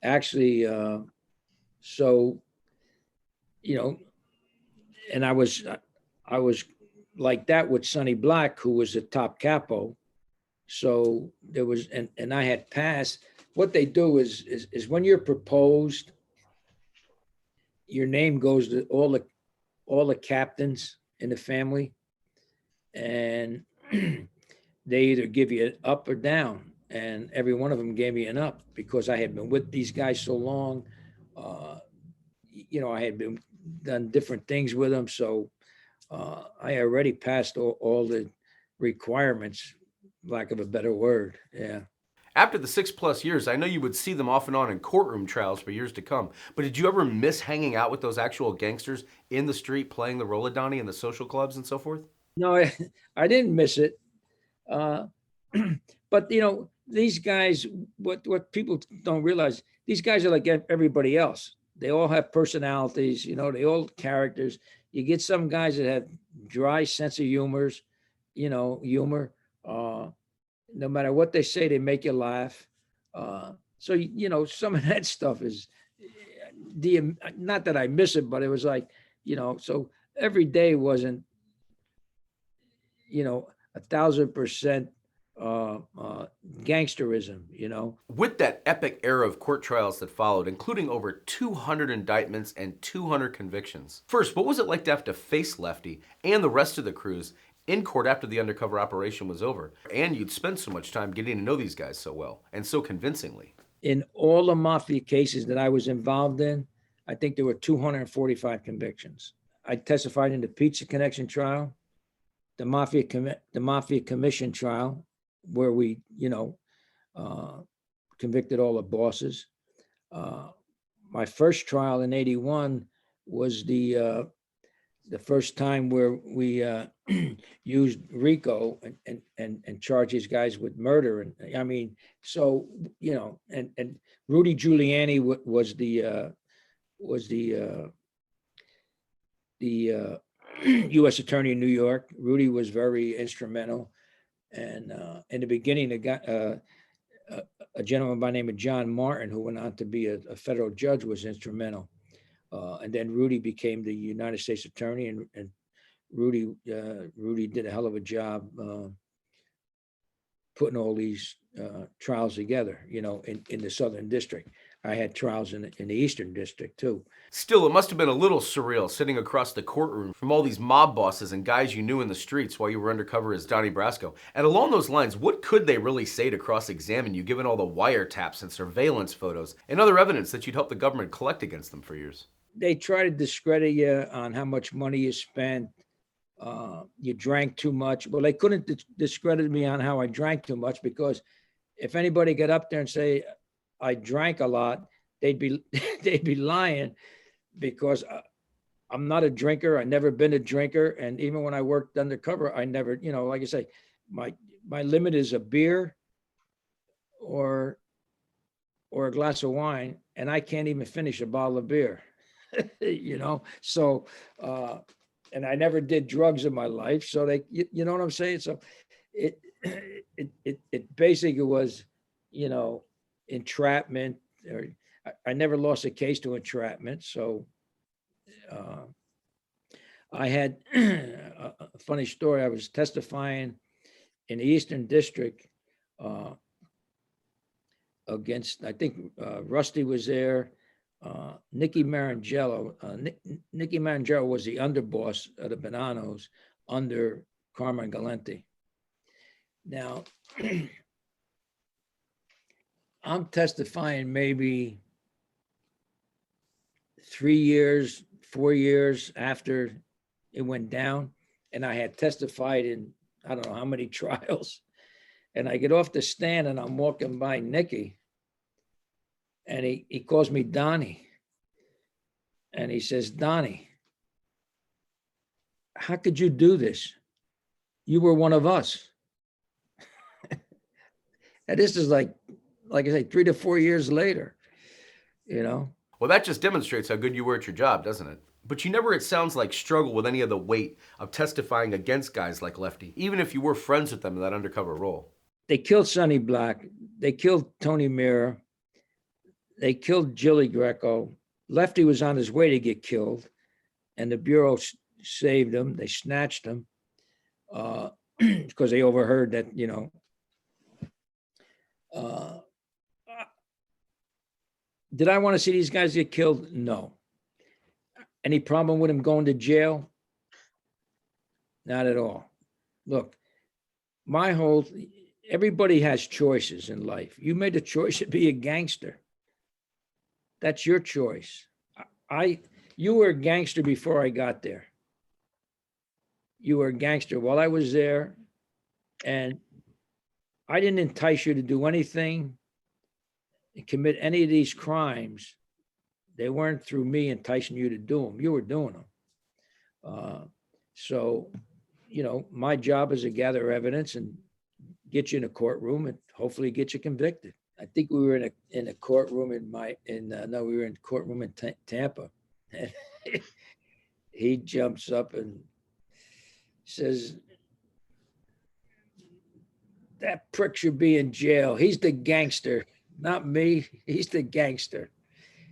actually, so, and I was like that with Sonny Black, who was a top capo. So there was, and I had passed. What they do is when you're proposed, your name goes to all the captains in the family, and they either give you an up or down. And every one of them gave me an up because I had been with these guys so long. I had been done different things with them. So I already passed all the requirements, lack of a better word. Yeah. After the 6+ years, I know you would see them off and on in courtroom trials for years to come, but did you ever miss hanging out with those actual gangsters in the street, playing the role of Donnie in the social clubs and so forth? No, I didn't miss it. But, these guys, what people don't realize, these guys are like everybody else. They all have personalities, they all characters. You get some guys that have dry sense of humor. No matter what they say, they make you laugh. So, some of that stuff is not that I miss it, but it was like, so every day wasn't, 1,000% gangsterism, With that epic era of court trials that followed, including over 200 indictments and 200 convictions. First, what was it like to have to face Lefty and the rest of the crews in court after the undercover operation was over? And you'd spent so much time getting to know these guys so well and so convincingly. In all the Mafia cases that I was involved in, I think there were 245 convictions. I testified in the Pizza Connection trial, the Mafia Commission trial, where we, convicted all the bosses. My first trial in 81 was the first time where we used RICO and charged these guys with murder. And I mean, so, you know, and Rudy Giuliani was the U.S. Attorney in New York. Rudy was very instrumental. And in the beginning, a gentleman by the name of John Martin, who went on to be a federal judge, was instrumental. And then Rudy became the United States Attorney, and Rudy did a hell of a job putting all these trials together, you know, in the Southern District. I had trials in the Eastern District too. Still, it must have been a little surreal sitting across the courtroom from all these mob bosses and guys you knew in the streets while you were undercover as Donnie Brasco. And along those lines, what could they really say to cross-examine you given all the wiretaps and surveillance photos and other evidence that you'd helped the government collect against them for years? They try to discredit you on how much money you spent. You drank too much. Well, they couldn't discredit me on how I drank too much, because if anybody got up there and say I drank a lot, they'd be lying, because I'm not a drinker. I never been a drinker, and even when I worked undercover, I never, you know, like I say, my limit is a beer or a glass of wine, and I can't even finish a bottle of beer. You know, so and I never did drugs in my life, so you know what I'm saying. So it basically was, you know, entrapment. Or I never lost a case to entrapment. So I had a funny story. I was testifying in the Eastern District against, I think Rusty was there. Nicky Marangello. Nicky Marangello was the underboss of the Bonanos under Carmen Galante. Now, I'm testifying maybe 3 years, 4 years after it went down, and I had testified in I don't know how many trials. And I get off the stand and I'm walking by Nicky, and he calls me Donnie. And he says, Donnie, how could you do this? You were one of us. And this is like I say, 3 to 4 years later, you know? Well, that just demonstrates how good you were at your job, doesn't it? But you never, it sounds like, struggle with any of the weight of testifying against guys like Lefty, even if you were friends with them in that undercover role. They killed Sonny Black. They killed Tony Mira. They killed Jilly Greco. Lefty was on his way to get killed, and the Bureau saved him. They snatched him because they overheard that, you know. Did I want to see these guys get killed? No. Any problem with him going to jail? Not at all. Look, everybody has choices in life. You made a choice to be a gangster. That's your choice. You were a gangster before I got there. You were a gangster while I was there, and I didn't entice you to do anything and commit any of these crimes. They weren't through me enticing you to do them. You were doing them. So, you know, my job is to gather evidence and get you in a courtroom and hopefully get you convicted. I think we were in a courtroom we were in a courtroom in Tampa. And he jumps up and says, that prick should be in jail. He's the gangster, not me. He's the gangster.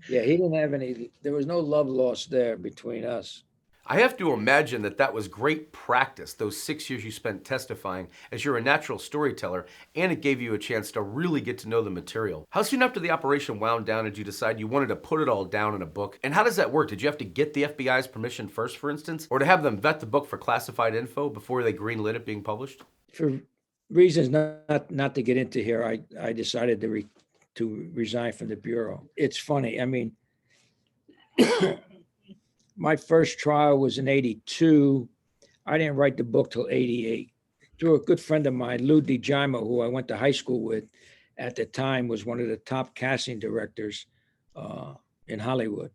Yeah, he didn't have there was no love lost there between us. I have to imagine that was great practice, those 6 years you spent testifying, as you're a natural storyteller, and it gave you a chance to really get to know the material. How soon after the operation wound down did you decide you wanted to put it all down in a book? And how does that work? Did you have to get the FBI's permission first, for instance? Or to have them vet the book for classified info before they greenlit it being published? For reasons not to get into here, I decided to resign from the Bureau. It's funny. I mean, my first trial was in 82. I didn't write the book till 88. Through a good friend of mine, Lou DiGiamo, who I went to high school with at the time, was one of the top casting directors in Hollywood,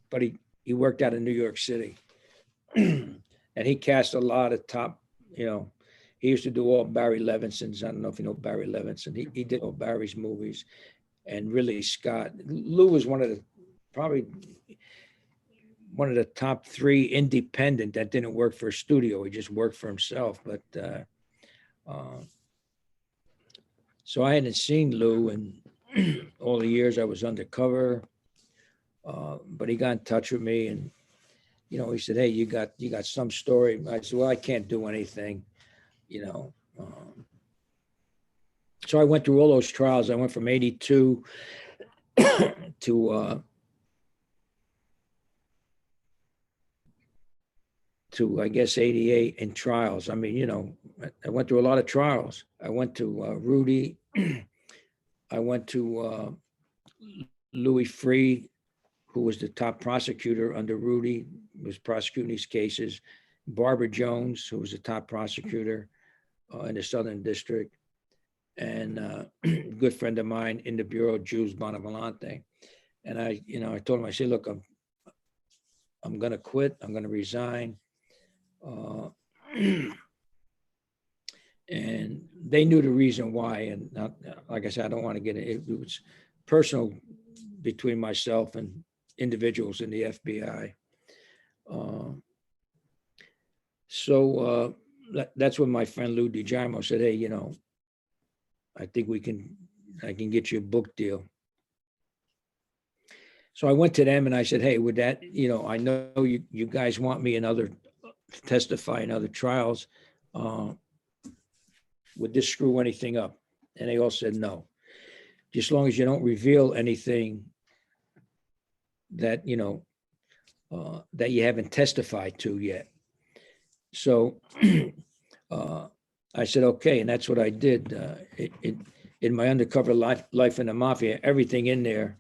but he worked out in New York City. And he cast a lot of top, he used to do all Barry Levinson's. I don't know if you know Barry Levinson. He did all Barry's movies, and Ridley Scott. Lou was probably one of the top 3 independent that didn't work for a studio. He just worked for himself. But so I hadn't seen Lou in all the years I was undercover. But he got in touch with me, and he said, "Hey, you got some story." I said, "Well, I can't do anything." So I went through all those trials. I went from 82 to I guess 88 in trials. I mean, I went through a lot of trials. I went to Rudy. I went to Louis Free, who was the top prosecutor under Rudy, was prosecuting these cases. Barbara Jones, who was the top prosecutor in the Southern District, and a good friend of mine in the Bureau, Jules Bonavolante. And I told him, I said, "Look, I'm going to quit. I'm going to resign." And they knew the reason why. And like I said, I don't want to get it. It was personal between myself and individuals in the FBI. So that's when my friend Lou DiGiamo said, "Hey, I think I can get you a book deal." So I went to them and I said, "Hey, would that, I know you guys want me testify in other trials. Would this screw anything up?" And they all said no. Just as long as you don't reveal anything that, that you haven't testified to yet. So I said, okay. And that's what I did. In my undercover life in the Mafia, everything in there,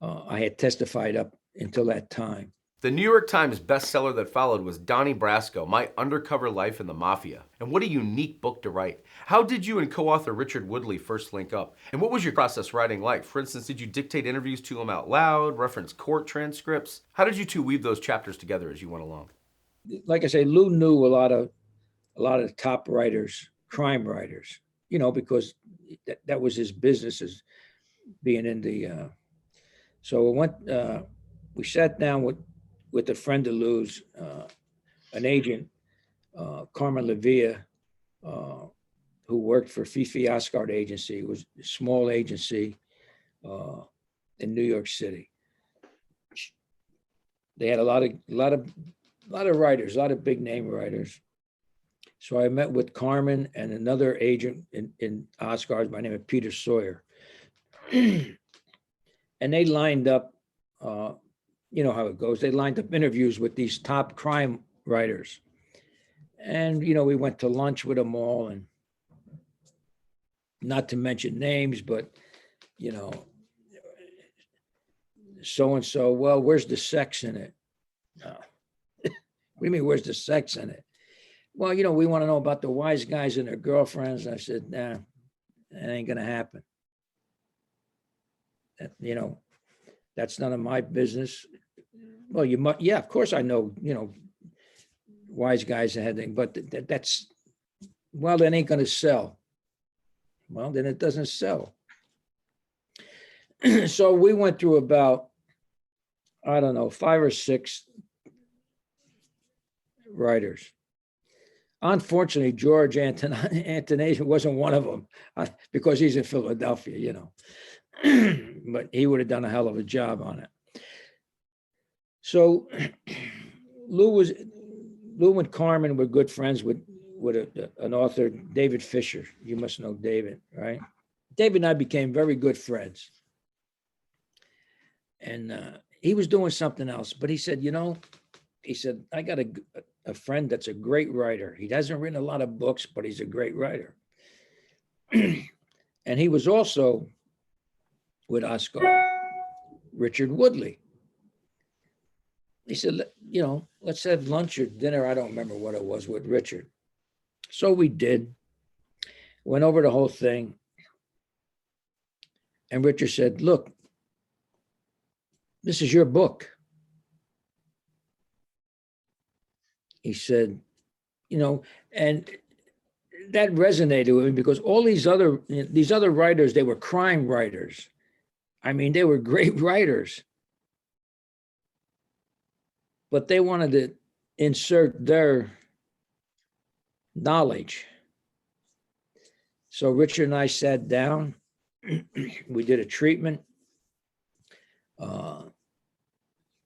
I had testified up until that time. The New York Times bestseller that followed was Donnie Brasco, My Undercover Life in the Mafia. And what a unique book to write. How did you and co-author Richard Woodley first link up? And what was your process writing like? For instance, did you dictate interviews to him out loud, reference court transcripts? How did you two weave those chapters together as you went along? Like I say, Lou knew a lot of the top writers, crime writers, because that was his business, as being in the. So we sat down with a friend of Lou's, an agent, Carmen Lavia, who worked for Fifi Oscard Agency. It was a small agency in New York City. They had a lot of writers, a lot of big name writers. So I met with Carmen and another agent in Oscars by the name of Peter Sawyer. And they lined up, you know how it goes. They lined up interviews with these top crime writers. And, we went to lunch with them all, and not to mention names, but, so-and-so, well, where's the sex in it? No. What do you mean, where's the sex in it? Well, we want to know about the wise guys and their girlfriends. I said, nah, that ain't going to happen. That's none of my business. Well, yeah, of course I know, wise guys and everything, but that's, well, that ain't going to sell. Well, then it doesn't sell. So we went through about, I don't know, 5 or 6 writers. Unfortunately, George Antonation wasn't one of them, because he's in Philadelphia, but he would have done a hell of a job on it. So Lou and Carmen were good friends with an author, David Fisher. You must know David, right? David and I became very good friends. And he was doing something else, but he said, I got a friend that's a great writer. He hasn't written a lot of books, but he's a great writer. And he was also with Oscar, Richard Woodley. He said, let's have lunch or dinner. I don't remember what it was with Richard. So we did. Went over the whole thing. And Richard said, look, this is your book. He said, and that resonated with me because all these other writers, they were crime writers. I mean, they were great writers, but they wanted to insert their knowledge. So Richard and I sat down. We did a treatment.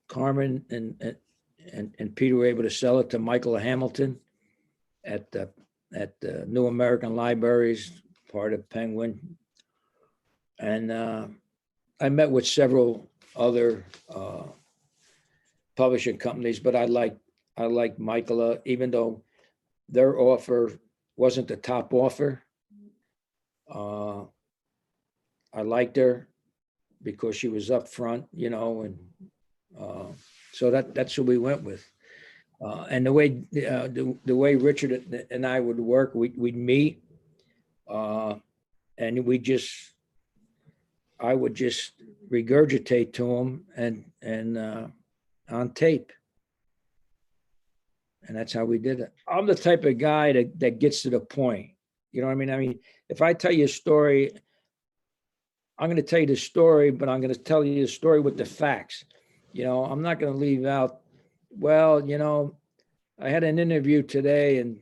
Carmen and Peter were able to sell it to Michael Hamilton at the New American Libraries, part of Penguin. And I met with several other publishing companies, but I like Michael, even though their offer wasn't the top offer. I liked her because she was upfront, and so that's who we went with. And the way Richard and I would work, we'd meet, and I would just regurgitate to him and on tape. And that's how we did it. I'm the type of guy that gets to the point. You know what I mean? I mean, if I tell you a story, I'm going to tell you the story, but I'm going to tell you the story with the facts. I'm not going to leave out, well, I had an interview today, and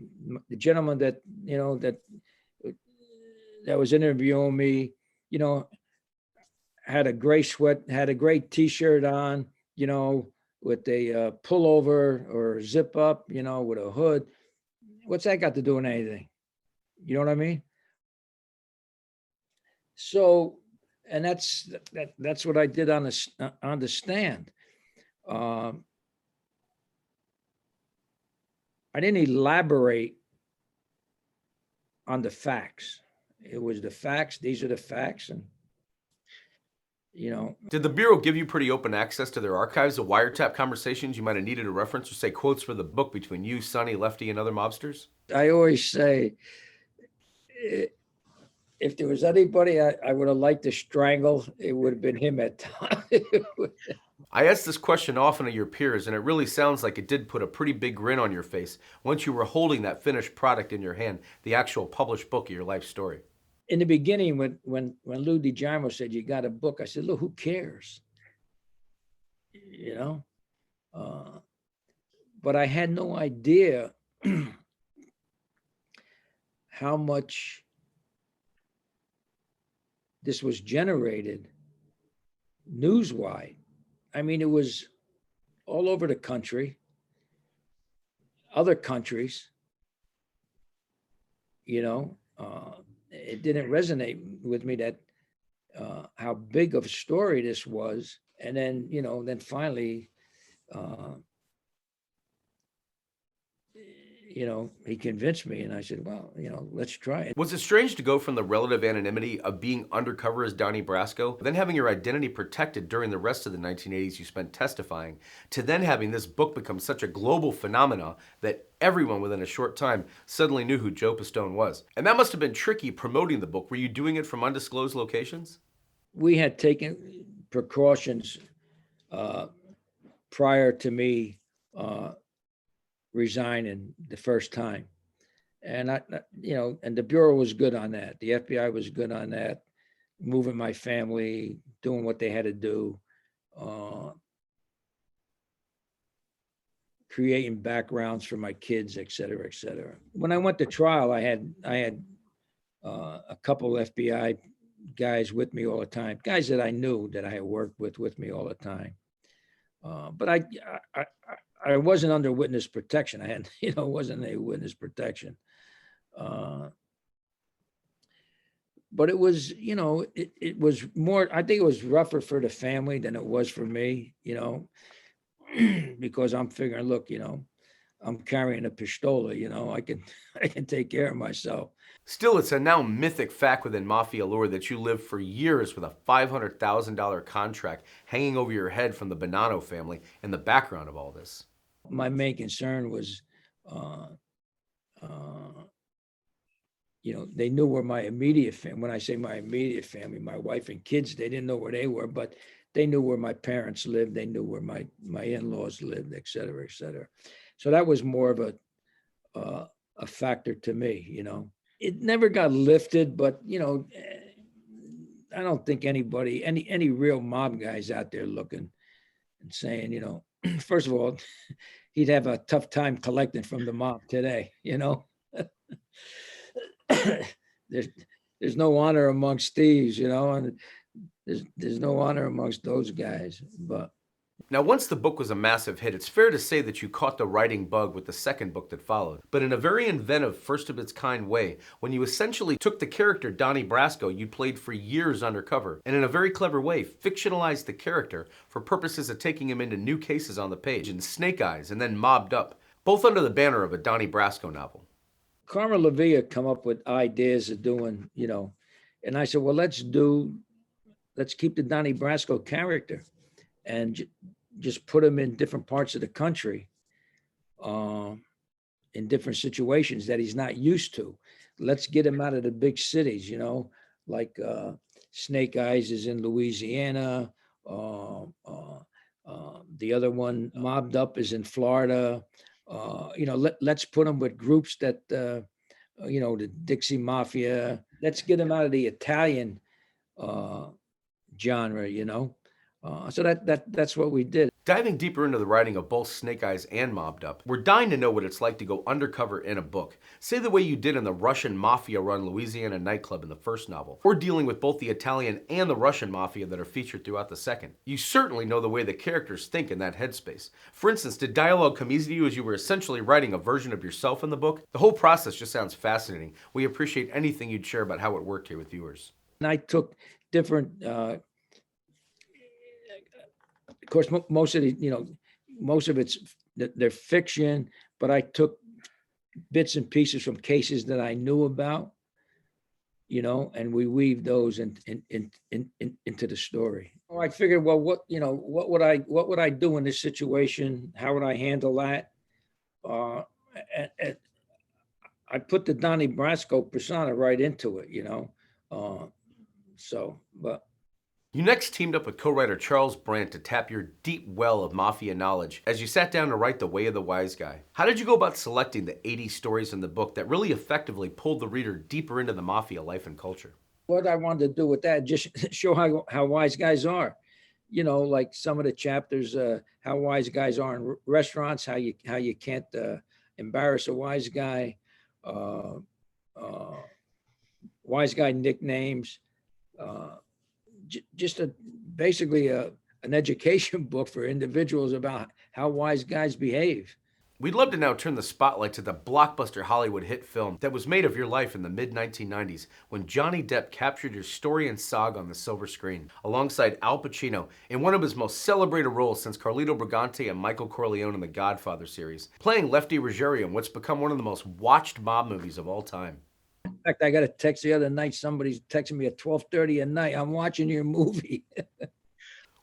the gentleman that was interviewing me, had a gray sweat, had a gray T-shirt on, with a pullover or zip up, with a hood. What's that got to do with anything? You know what I mean? So, and that's what I did on the stand. I didn't elaborate on the facts. It was the facts. These are the facts. And, Did the Bureau give you pretty open access to their archives of wiretap conversations you might have needed a reference or say quotes for the book between you, Sonny, Lefty, and other mobsters? I always say, if there was anybody I would have liked to strangle, it would have been him at times. I asked this question often of your peers, and it really sounds like it did put a pretty big grin on your face once you were holding that finished product in your hand, the actual published book of your life story. In the beginning, when Lou DiGiamo said, you got a book, I said, look, who cares? But I had no idea how much this was generated newswide. I mean, it was all over the country, other countries, it didn't resonate with me that how big of a story this was. And then, then finally, he convinced me, and I said, well, let's try it. Was it strange to go from the relative anonymity of being undercover as Donnie Brasco, then having your identity protected during the rest of the 1980s you spent testifying, to then having this book become such a global phenomena that everyone within a short time suddenly knew who Joe Pistone was? And that must have been tricky promoting the book. Were you doing it from undisclosed locations? We had taken precautions prior to me resigning the first time. And and the Bureau was good on that. The FBI was good on that, moving my family, doing what they had to do, creating backgrounds for my kids, et cetera, et cetera. When I went to trial, I had a couple of FBI guys with me all the time, guys that I knew that I had worked with me all the time. But I wasn't under witness protection. I had, wasn't a witness protection. But it was, it was more, I think it was rougher for the family than it was for me, because I'm figuring, look, I'm carrying a pistola, I can take care of myself. Still, it's a now mythic fact within Mafia lore that you lived for years with a $500,000 contract hanging over your head from the Bonanno family in the background of all this. My main concern was, they knew where my immediate family, when I say my immediate family, my wife and kids, they didn't know where they were, but they knew where my parents lived. They knew where my in-laws lived, et cetera, et cetera. So that was more of a factor to me, you know. It never got lifted, but, you know, I don't think anybody, any real mob guys out there looking and saying, you know, first of all, he'd have a tough time collecting from the mob today, you know. There's no honor amongst thieves, you know, and there's no honor amongst those guys. But now, once the book was a massive hit, it's fair to say that you caught the writing bug with the second book that followed, but in a very inventive, first-of-its-kind way, when you essentially took the character Donnie Brasco you played for years undercover, and in a very clever way, fictionalized the character for purposes of taking him into new cases on the page, in Snake Eyes, and then Mobbed Up, both under the banner of a Donnie Brasco novel. Carmen LaVia come up with ideas of doing, you know, and I said, well, let's keep the Donnie Brasco character and just put him in different parts of the country, in different situations that he's not used to. Let's get him out of the big cities, you know, like Snake Eyes is in Louisiana. The other one, Mobbed Up, is in Florida. You know, let's put him with groups that, you know, the Dixie Mafia. Let's get him out of the Italian genre, you know. So that's what we did. Diving deeper into the writing of both Snake Eyes and Mobbed Up, we're dying to know what it's like to go undercover in a book. Say the way you did in the Russian Mafia-run Louisiana nightclub in the first novel, or dealing with both the Italian and the Russian Mafia that are featured throughout the second. You certainly know the way the characters think in that headspace. For instance, did dialogue come easy to you as you were essentially writing a version of yourself in the book? The whole process just sounds fascinating. We appreciate anything you'd share about how it worked here with viewers. And I took different... of course, most of the, you know, most of it's, they're fiction, but I took bits and pieces from cases that I knew about, you know, and we weaved those into the story. I figured, well, what would I do in this situation? How would I handle that? And I put the Donnie Brasco persona right into it, you know. But you next teamed up with co-writer Charles Brandt to tap your deep well of Mafia knowledge as you sat down to write The Way of the Wise Guy. How did you go about selecting the 80 stories in the book that really effectively pulled the reader deeper into the Mafia life and culture? What I wanted to do with that, just show how wise guys are. You know, like some of the chapters, how wise guys are in restaurants, how you can't embarrass a wise guy, wise guy nicknames, just basically an education book for individuals about how wise guys behave. We'd love to now turn the spotlight to the blockbuster Hollywood hit film that was made of your life in the mid-1990s when Johnny Depp captured your story and saga on the silver screen, alongside Al Pacino in one of his most celebrated roles since Carlito Brigante and Michael Corleone in the Godfather series, playing Lefty Ruggiero in what's become one of the most watched mob movies of all time. In fact, I got a text the other night. Somebody's texting me at 12:30 at night. I'm watching your movie.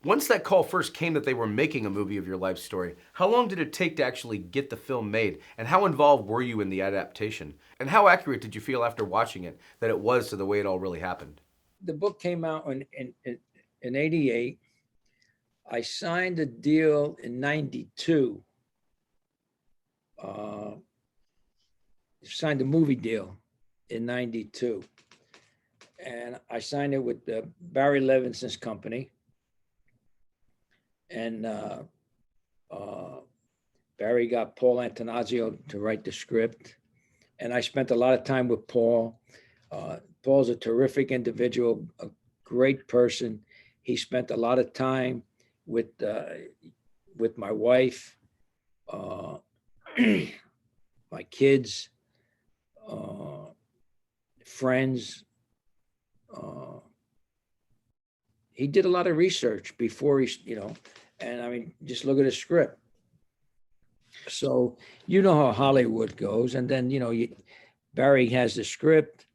Once that call first came that they were making a movie of your life story, how long did it take to actually get the film made? And how involved were you in the adaptation? And how accurate did you feel after watching it that it was to the way it all really happened? The book came out in 88. I signed a deal in 92. Signed a movie deal in 92. And I signed it with Barry Levinson's company. And Barry got Paul Antonazio to write the script. And I spent a lot of time with Paul. Paul's a terrific individual, a great person. He spent a lot of time with my wife, my kids, friends. He did a lot of research before he, you know, and I mean, just look at his script. So, you know how Hollywood goes. And then, you know, Barry has the script.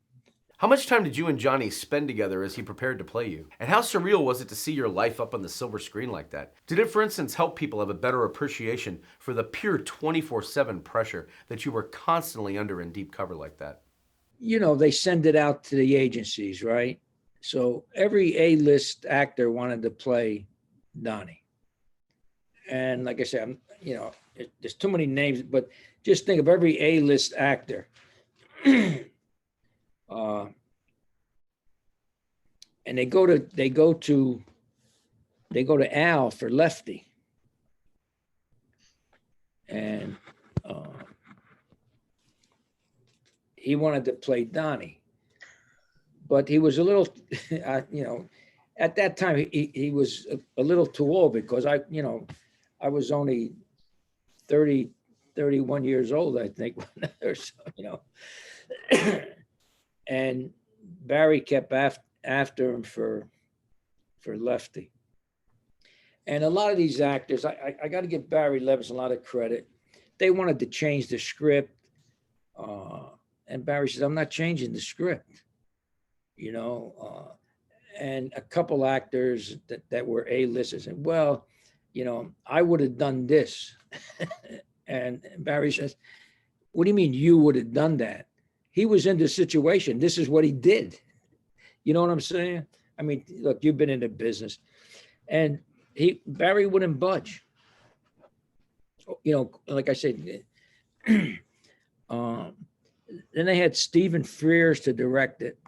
How much time did you and Johnny spend together as he prepared to play you? And how surreal was it to see your life up on the silver screen like that? Did it, for instance, help people have a better appreciation for the pure 24/7 pressure that you were constantly under in deep cover like that? You know, they send it out to the agencies, right? So every A-list actor wanted to play Donnie. And like I said, there's too many names, but just think of every A-list actor. And they go to Al for Lefty. And he wanted to play Donnie, but he was a little, at that time he was a little too old, because I was only 30, 31 years old, I think, or so, and Barry kept after him for Lefty. And a lot of these actors, I got to give Barry Levinson a lot of credit. They wanted to change the script. And Barry says, I'm not changing the script, and a couple actors that were A-listers said, well, I would have done this. And Barry says, what do you mean you would have done that? He was in the situation. This is what he did. You know what I'm saying? I mean, look, you've been in the business. And Barry wouldn't budge. Like I said, then they had Stephen Frears to direct it.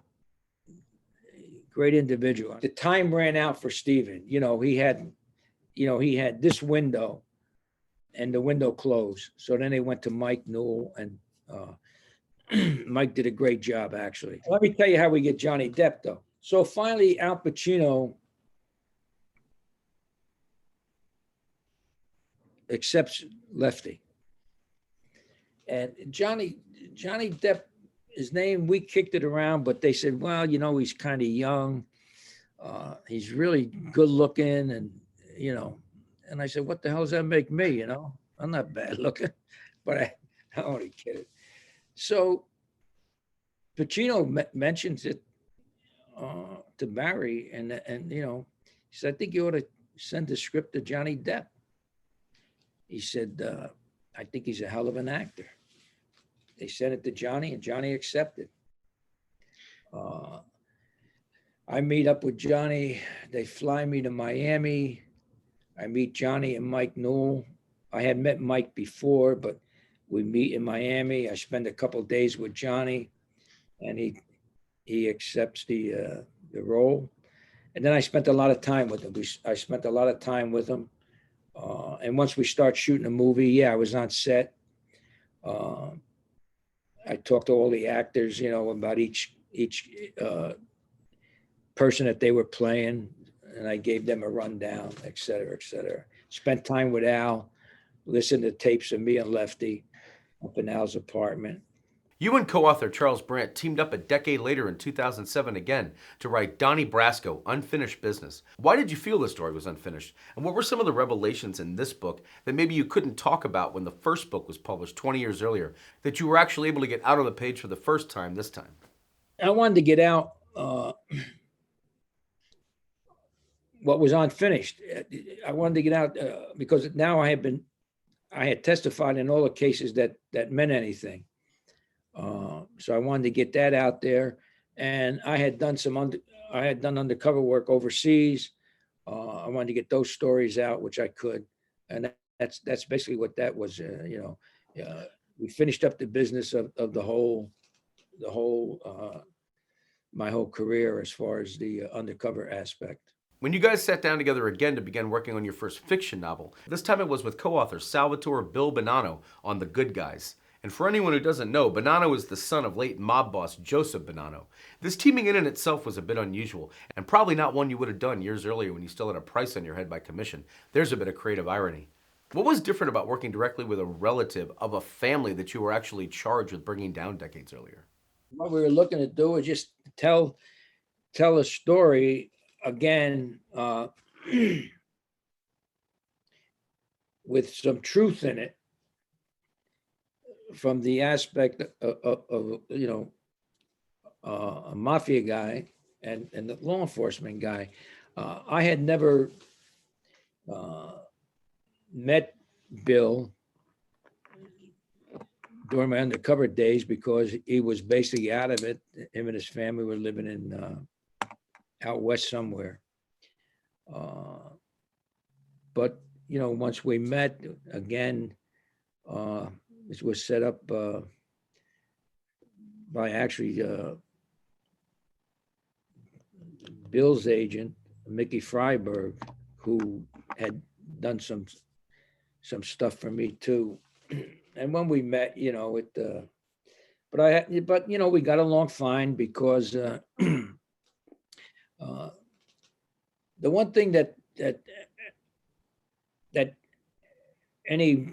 Great individual. The time ran out for Stephen. He had this window, and the window closed. So then they went to Mike Newell, and Mike did a great job, actually. Let me tell you how we get Johnny Depp, though. So finally, Al Pacino accepts Lefty. And Johnny Depp, his name, we kicked it around, but they said, well, he's kind of young. He's really good looking. And, and I said, what the hell does that make me? I'm not bad looking, but I only kidding. So Pacino mentions it to Barry, and he said, I think you ought to send the script to Johnny Depp. He said, I think he's a hell of an actor. They sent it to Johnny, and Johnny accepted. I meet up with Johnny. They fly me to Miami. I meet Johnny and Mike Newell. I had met Mike before, but we meet in Miami. I spend a couple of days with Johnny, and he accepts the role. And then I spent a lot of time with him. I spent a lot of time with him. And once we start shooting a movie, I was on set. I talked to all the actors, about each person that they were playing, and I gave them a rundown, et cetera, et cetera. Spent time with Al, listened to tapes of me and Lefty up in Al's apartment. You and co-author Charles Brandt teamed up a decade later in 2007 again to write Donnie Brasco, Unfinished Business. Why did you feel the story was unfinished? And what were some of the revelations in this book that maybe you couldn't talk about when the first book was published 20 years earlier, that you were actually able to get out on the page for the first time this time? I wanted to get out what was unfinished. I wanted to get out because now I had testified in all the cases that meant anything. So I wanted to get that out there, and I had done undercover work overseas. I wanted to get those stories out, which I could, and that's basically what that was. We finished up the business of my whole career as far as the undercover aspect. When you guys sat down together again to begin working on your first fiction novel, this time it was with co-author Salvatore Bill Bonanno on The Good Guys. And for anyone who doesn't know, Bonanno is the son of late mob boss Joseph Bonanno. This teaming in itself was a bit unusual, and probably not one you would have done years earlier when you still had a price on your head by commission. There's a bit of creative irony. What was different about working directly with a relative of a family that you were actually charged with bringing down decades earlier? What we were looking to do is just tell a story again with some truth in it, from the aspect of a mafia guy and the law enforcement guy. I had never met Bill during my undercover days because he was basically out of it. Him and his family were living in out west somewhere. But, once we met again, it was set up by actually Bill's agent, Mickey Freiberg, who had done some stuff for me too. And when we met, but we got along fine because the one thing that any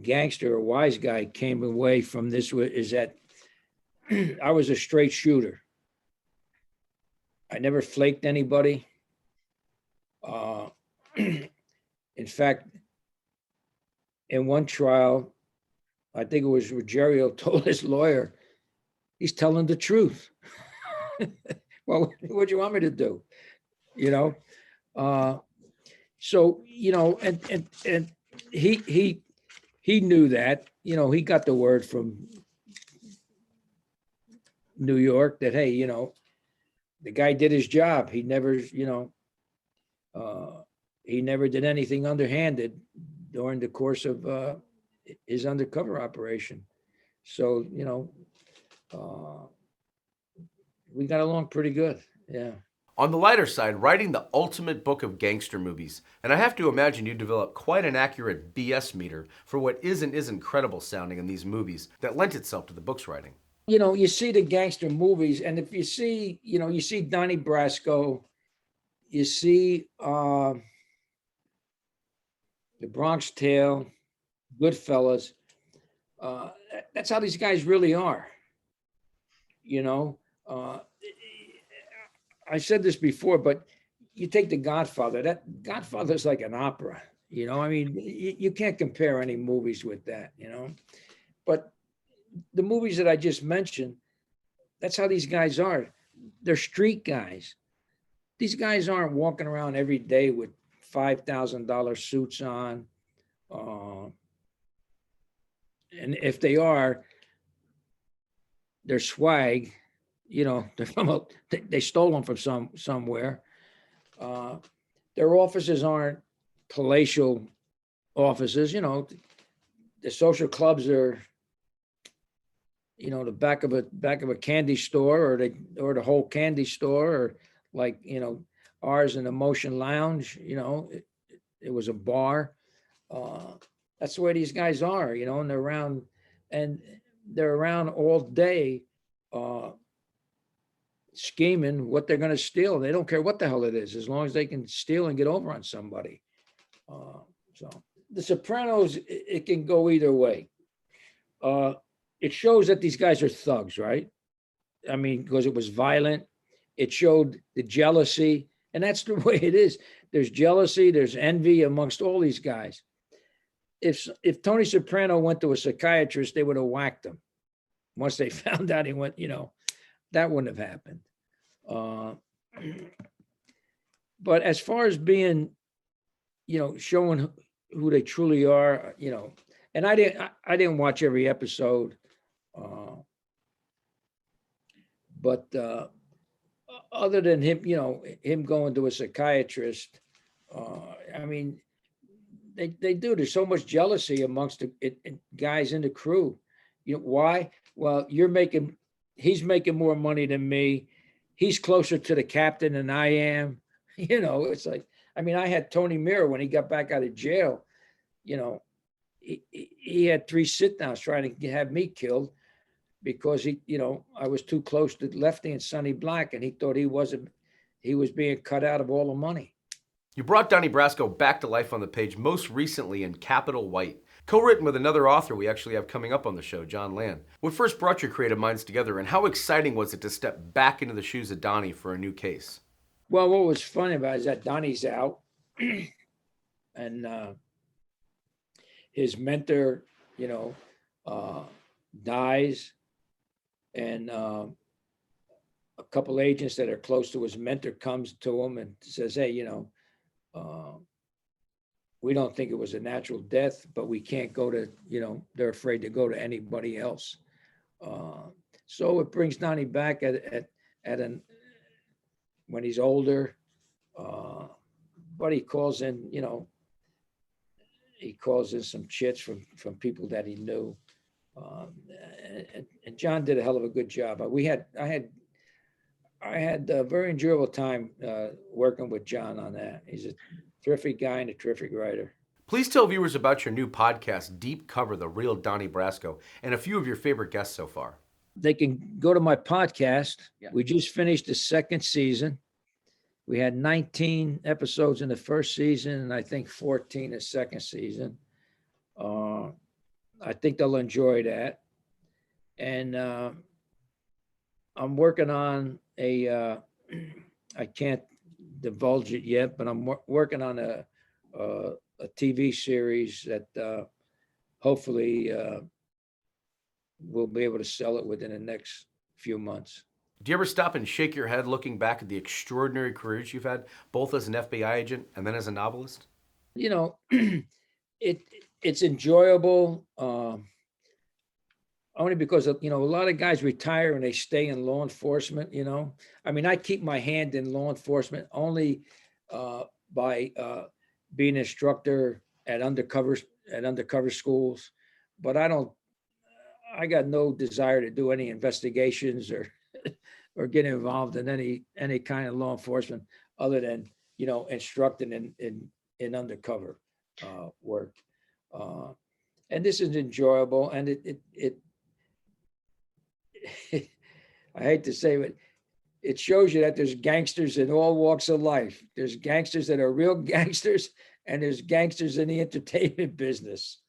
gangster or wise guy came away from this is that I was a straight shooter. I never flaked anybody. In fact, in one trial, I think it was Ruggiero told his lawyer, he's telling the truth. Well, what do you want me to do? So, and he knew that, he got the word from New York that, hey, the guy did his job. He never, he never did anything underhanded during the course of his undercover operation. So, we got along pretty good. Yeah. On the lighter side, writing the ultimate book of gangster movies, and I have to imagine you developed quite an accurate BS meter for what isn't credible sounding in these movies that lent itself to the book's writing. You see the gangster movies, and if you see, you see Donnie Brasco, you see The Bronx Tale, Goodfellas. That's how these guys really are. I said this before, but you take The Godfather. That Godfather's like an opera. I mean, you can't compare any movies with that. But the movies that I just mentioned, that's how these guys are. They're street guys. These guys aren't walking around every day with $5,000 suits on. And if they are, they're swag, they're from they stole them from somewhere. Their offices aren't palatial offices. The social clubs are, the back of a candy store, or the whole candy store, or like, ours in the Motion Lounge. It was a bar. That's the way these guys are, and they're around all day scheming what they're going to steal. They don't care what the hell it is, as long as they can steal and get over on somebody. So The Sopranos, it can go either way. It shows that these guys are thugs, right? I mean, because it was violent. It showed the jealousy, and that's the way it is. There's jealousy, there's envy amongst all these guys. If Tony Soprano went to a psychiatrist, they would have whacked him. Once they found out he went, that wouldn't have happened. But as far as being, showing who they truly are, and I didn't watch every episode, but other than him, him going to a psychiatrist, I mean, they do. There's so much jealousy amongst the guys in the crew. Why? Well, he's making more money than me. He's closer to the captain than I am. It's like, I mean, I had Tony Mira when he got back out of jail. He had 3 sit downs trying to have me killed because I was too close to Lefty and Sonny Black, and he thought he was being cut out of all the money. You brought Donnie Brasco back to life on the page most recently in Capital White, co-written with another author we actually have coming up on the show, John Land. What first brought your creative minds together, and how exciting was it to step back into the shoes of Donnie for a new case? Well, what was funny about it is that Donnie's out, and his mentor, dies, and a couple agents that are close to his mentor comes to him and says, hey, we don't think it was a natural death, but we can't go to, they're afraid to go to anybody else. So it brings Donnie back when he's older, but he calls in, he calls in some chits from people that he knew. And John did a hell of a good job. I had a very enjoyable time working with John on that. He's a terrific guy and a terrific writer. Please tell viewers about your new podcast, Deep Cover, The Real Donnie Brasco, and a few of your favorite guests so far. They can go to my podcast. Yeah. We just finished the second season. We had 19 episodes in the first season, and I think 14 the second season. I think they'll enjoy that. And I'm working on I can't divulge it yet, but I'm working on a TV series that hopefully we'll be able to sell it within the next few months. Do you ever stop and shake your head looking back at the extraordinary careers you've had, both as an FBI agent and then as a novelist? You know, it's enjoyable only because, you know, a lot of guys retire and they stay in law enforcement, you know. I mean, I keep my hand in law enforcement only by being an instructor at undercover schools, but I got no desire to do any investigations or get involved in any kind of law enforcement other than, you know, instructing in undercover work. And this is enjoyable, and it I hate to say it, it shows you that there's gangsters in all walks of life. There's gangsters that are real gangsters, and there's gangsters in the entertainment business.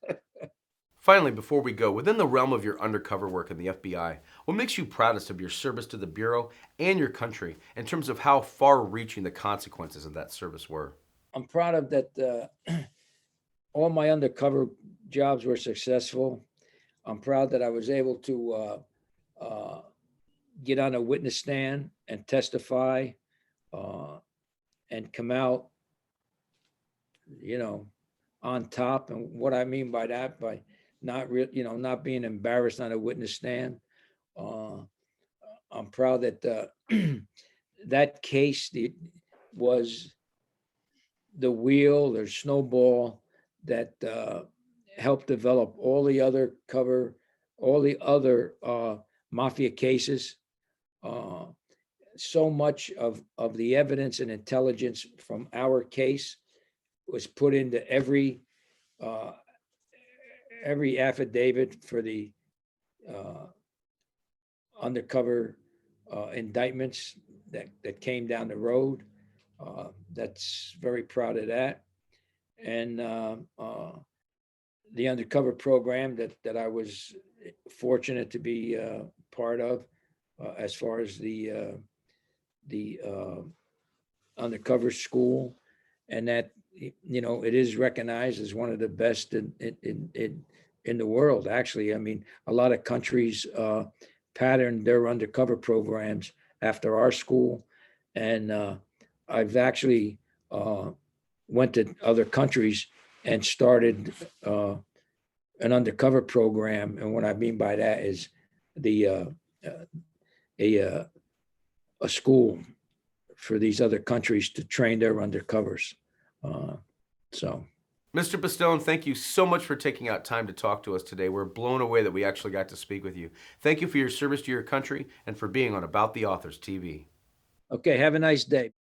Finally, before we go, within the realm of your undercover work in the FBI, what makes you proudest of your service to the Bureau and your country in terms of how far-reaching the consequences of that service were? I'm proud of that. All my undercover jobs were successful. I'm proud that I was able to get on a witness stand and testify and come out, you know, on top. And what I mean by that, by not being embarrassed on a witness stand. I'm proud that that case was the wheel or snowball that helped develop all the other Mafia cases. So much of the evidence and intelligence from our case was put into every affidavit for the undercover indictments that came down the road. That's very proud of that. And the undercover program that I was fortunate to be part of, as far as the undercover school, and that, you know, it is recognized as one of the best in the world. Actually, I mean, a lot of countries patterned their undercover programs after our school, and I've actually went to other countries and started an undercover program. And what I mean by that is a school for these other countries to train their undercovers. Mr. Pistone, thank you so much for taking out time to talk to us today. We're blown away that we actually got to speak with you. Thank you for your service to your country and for being on About the Authors TV. Okay, have a nice day.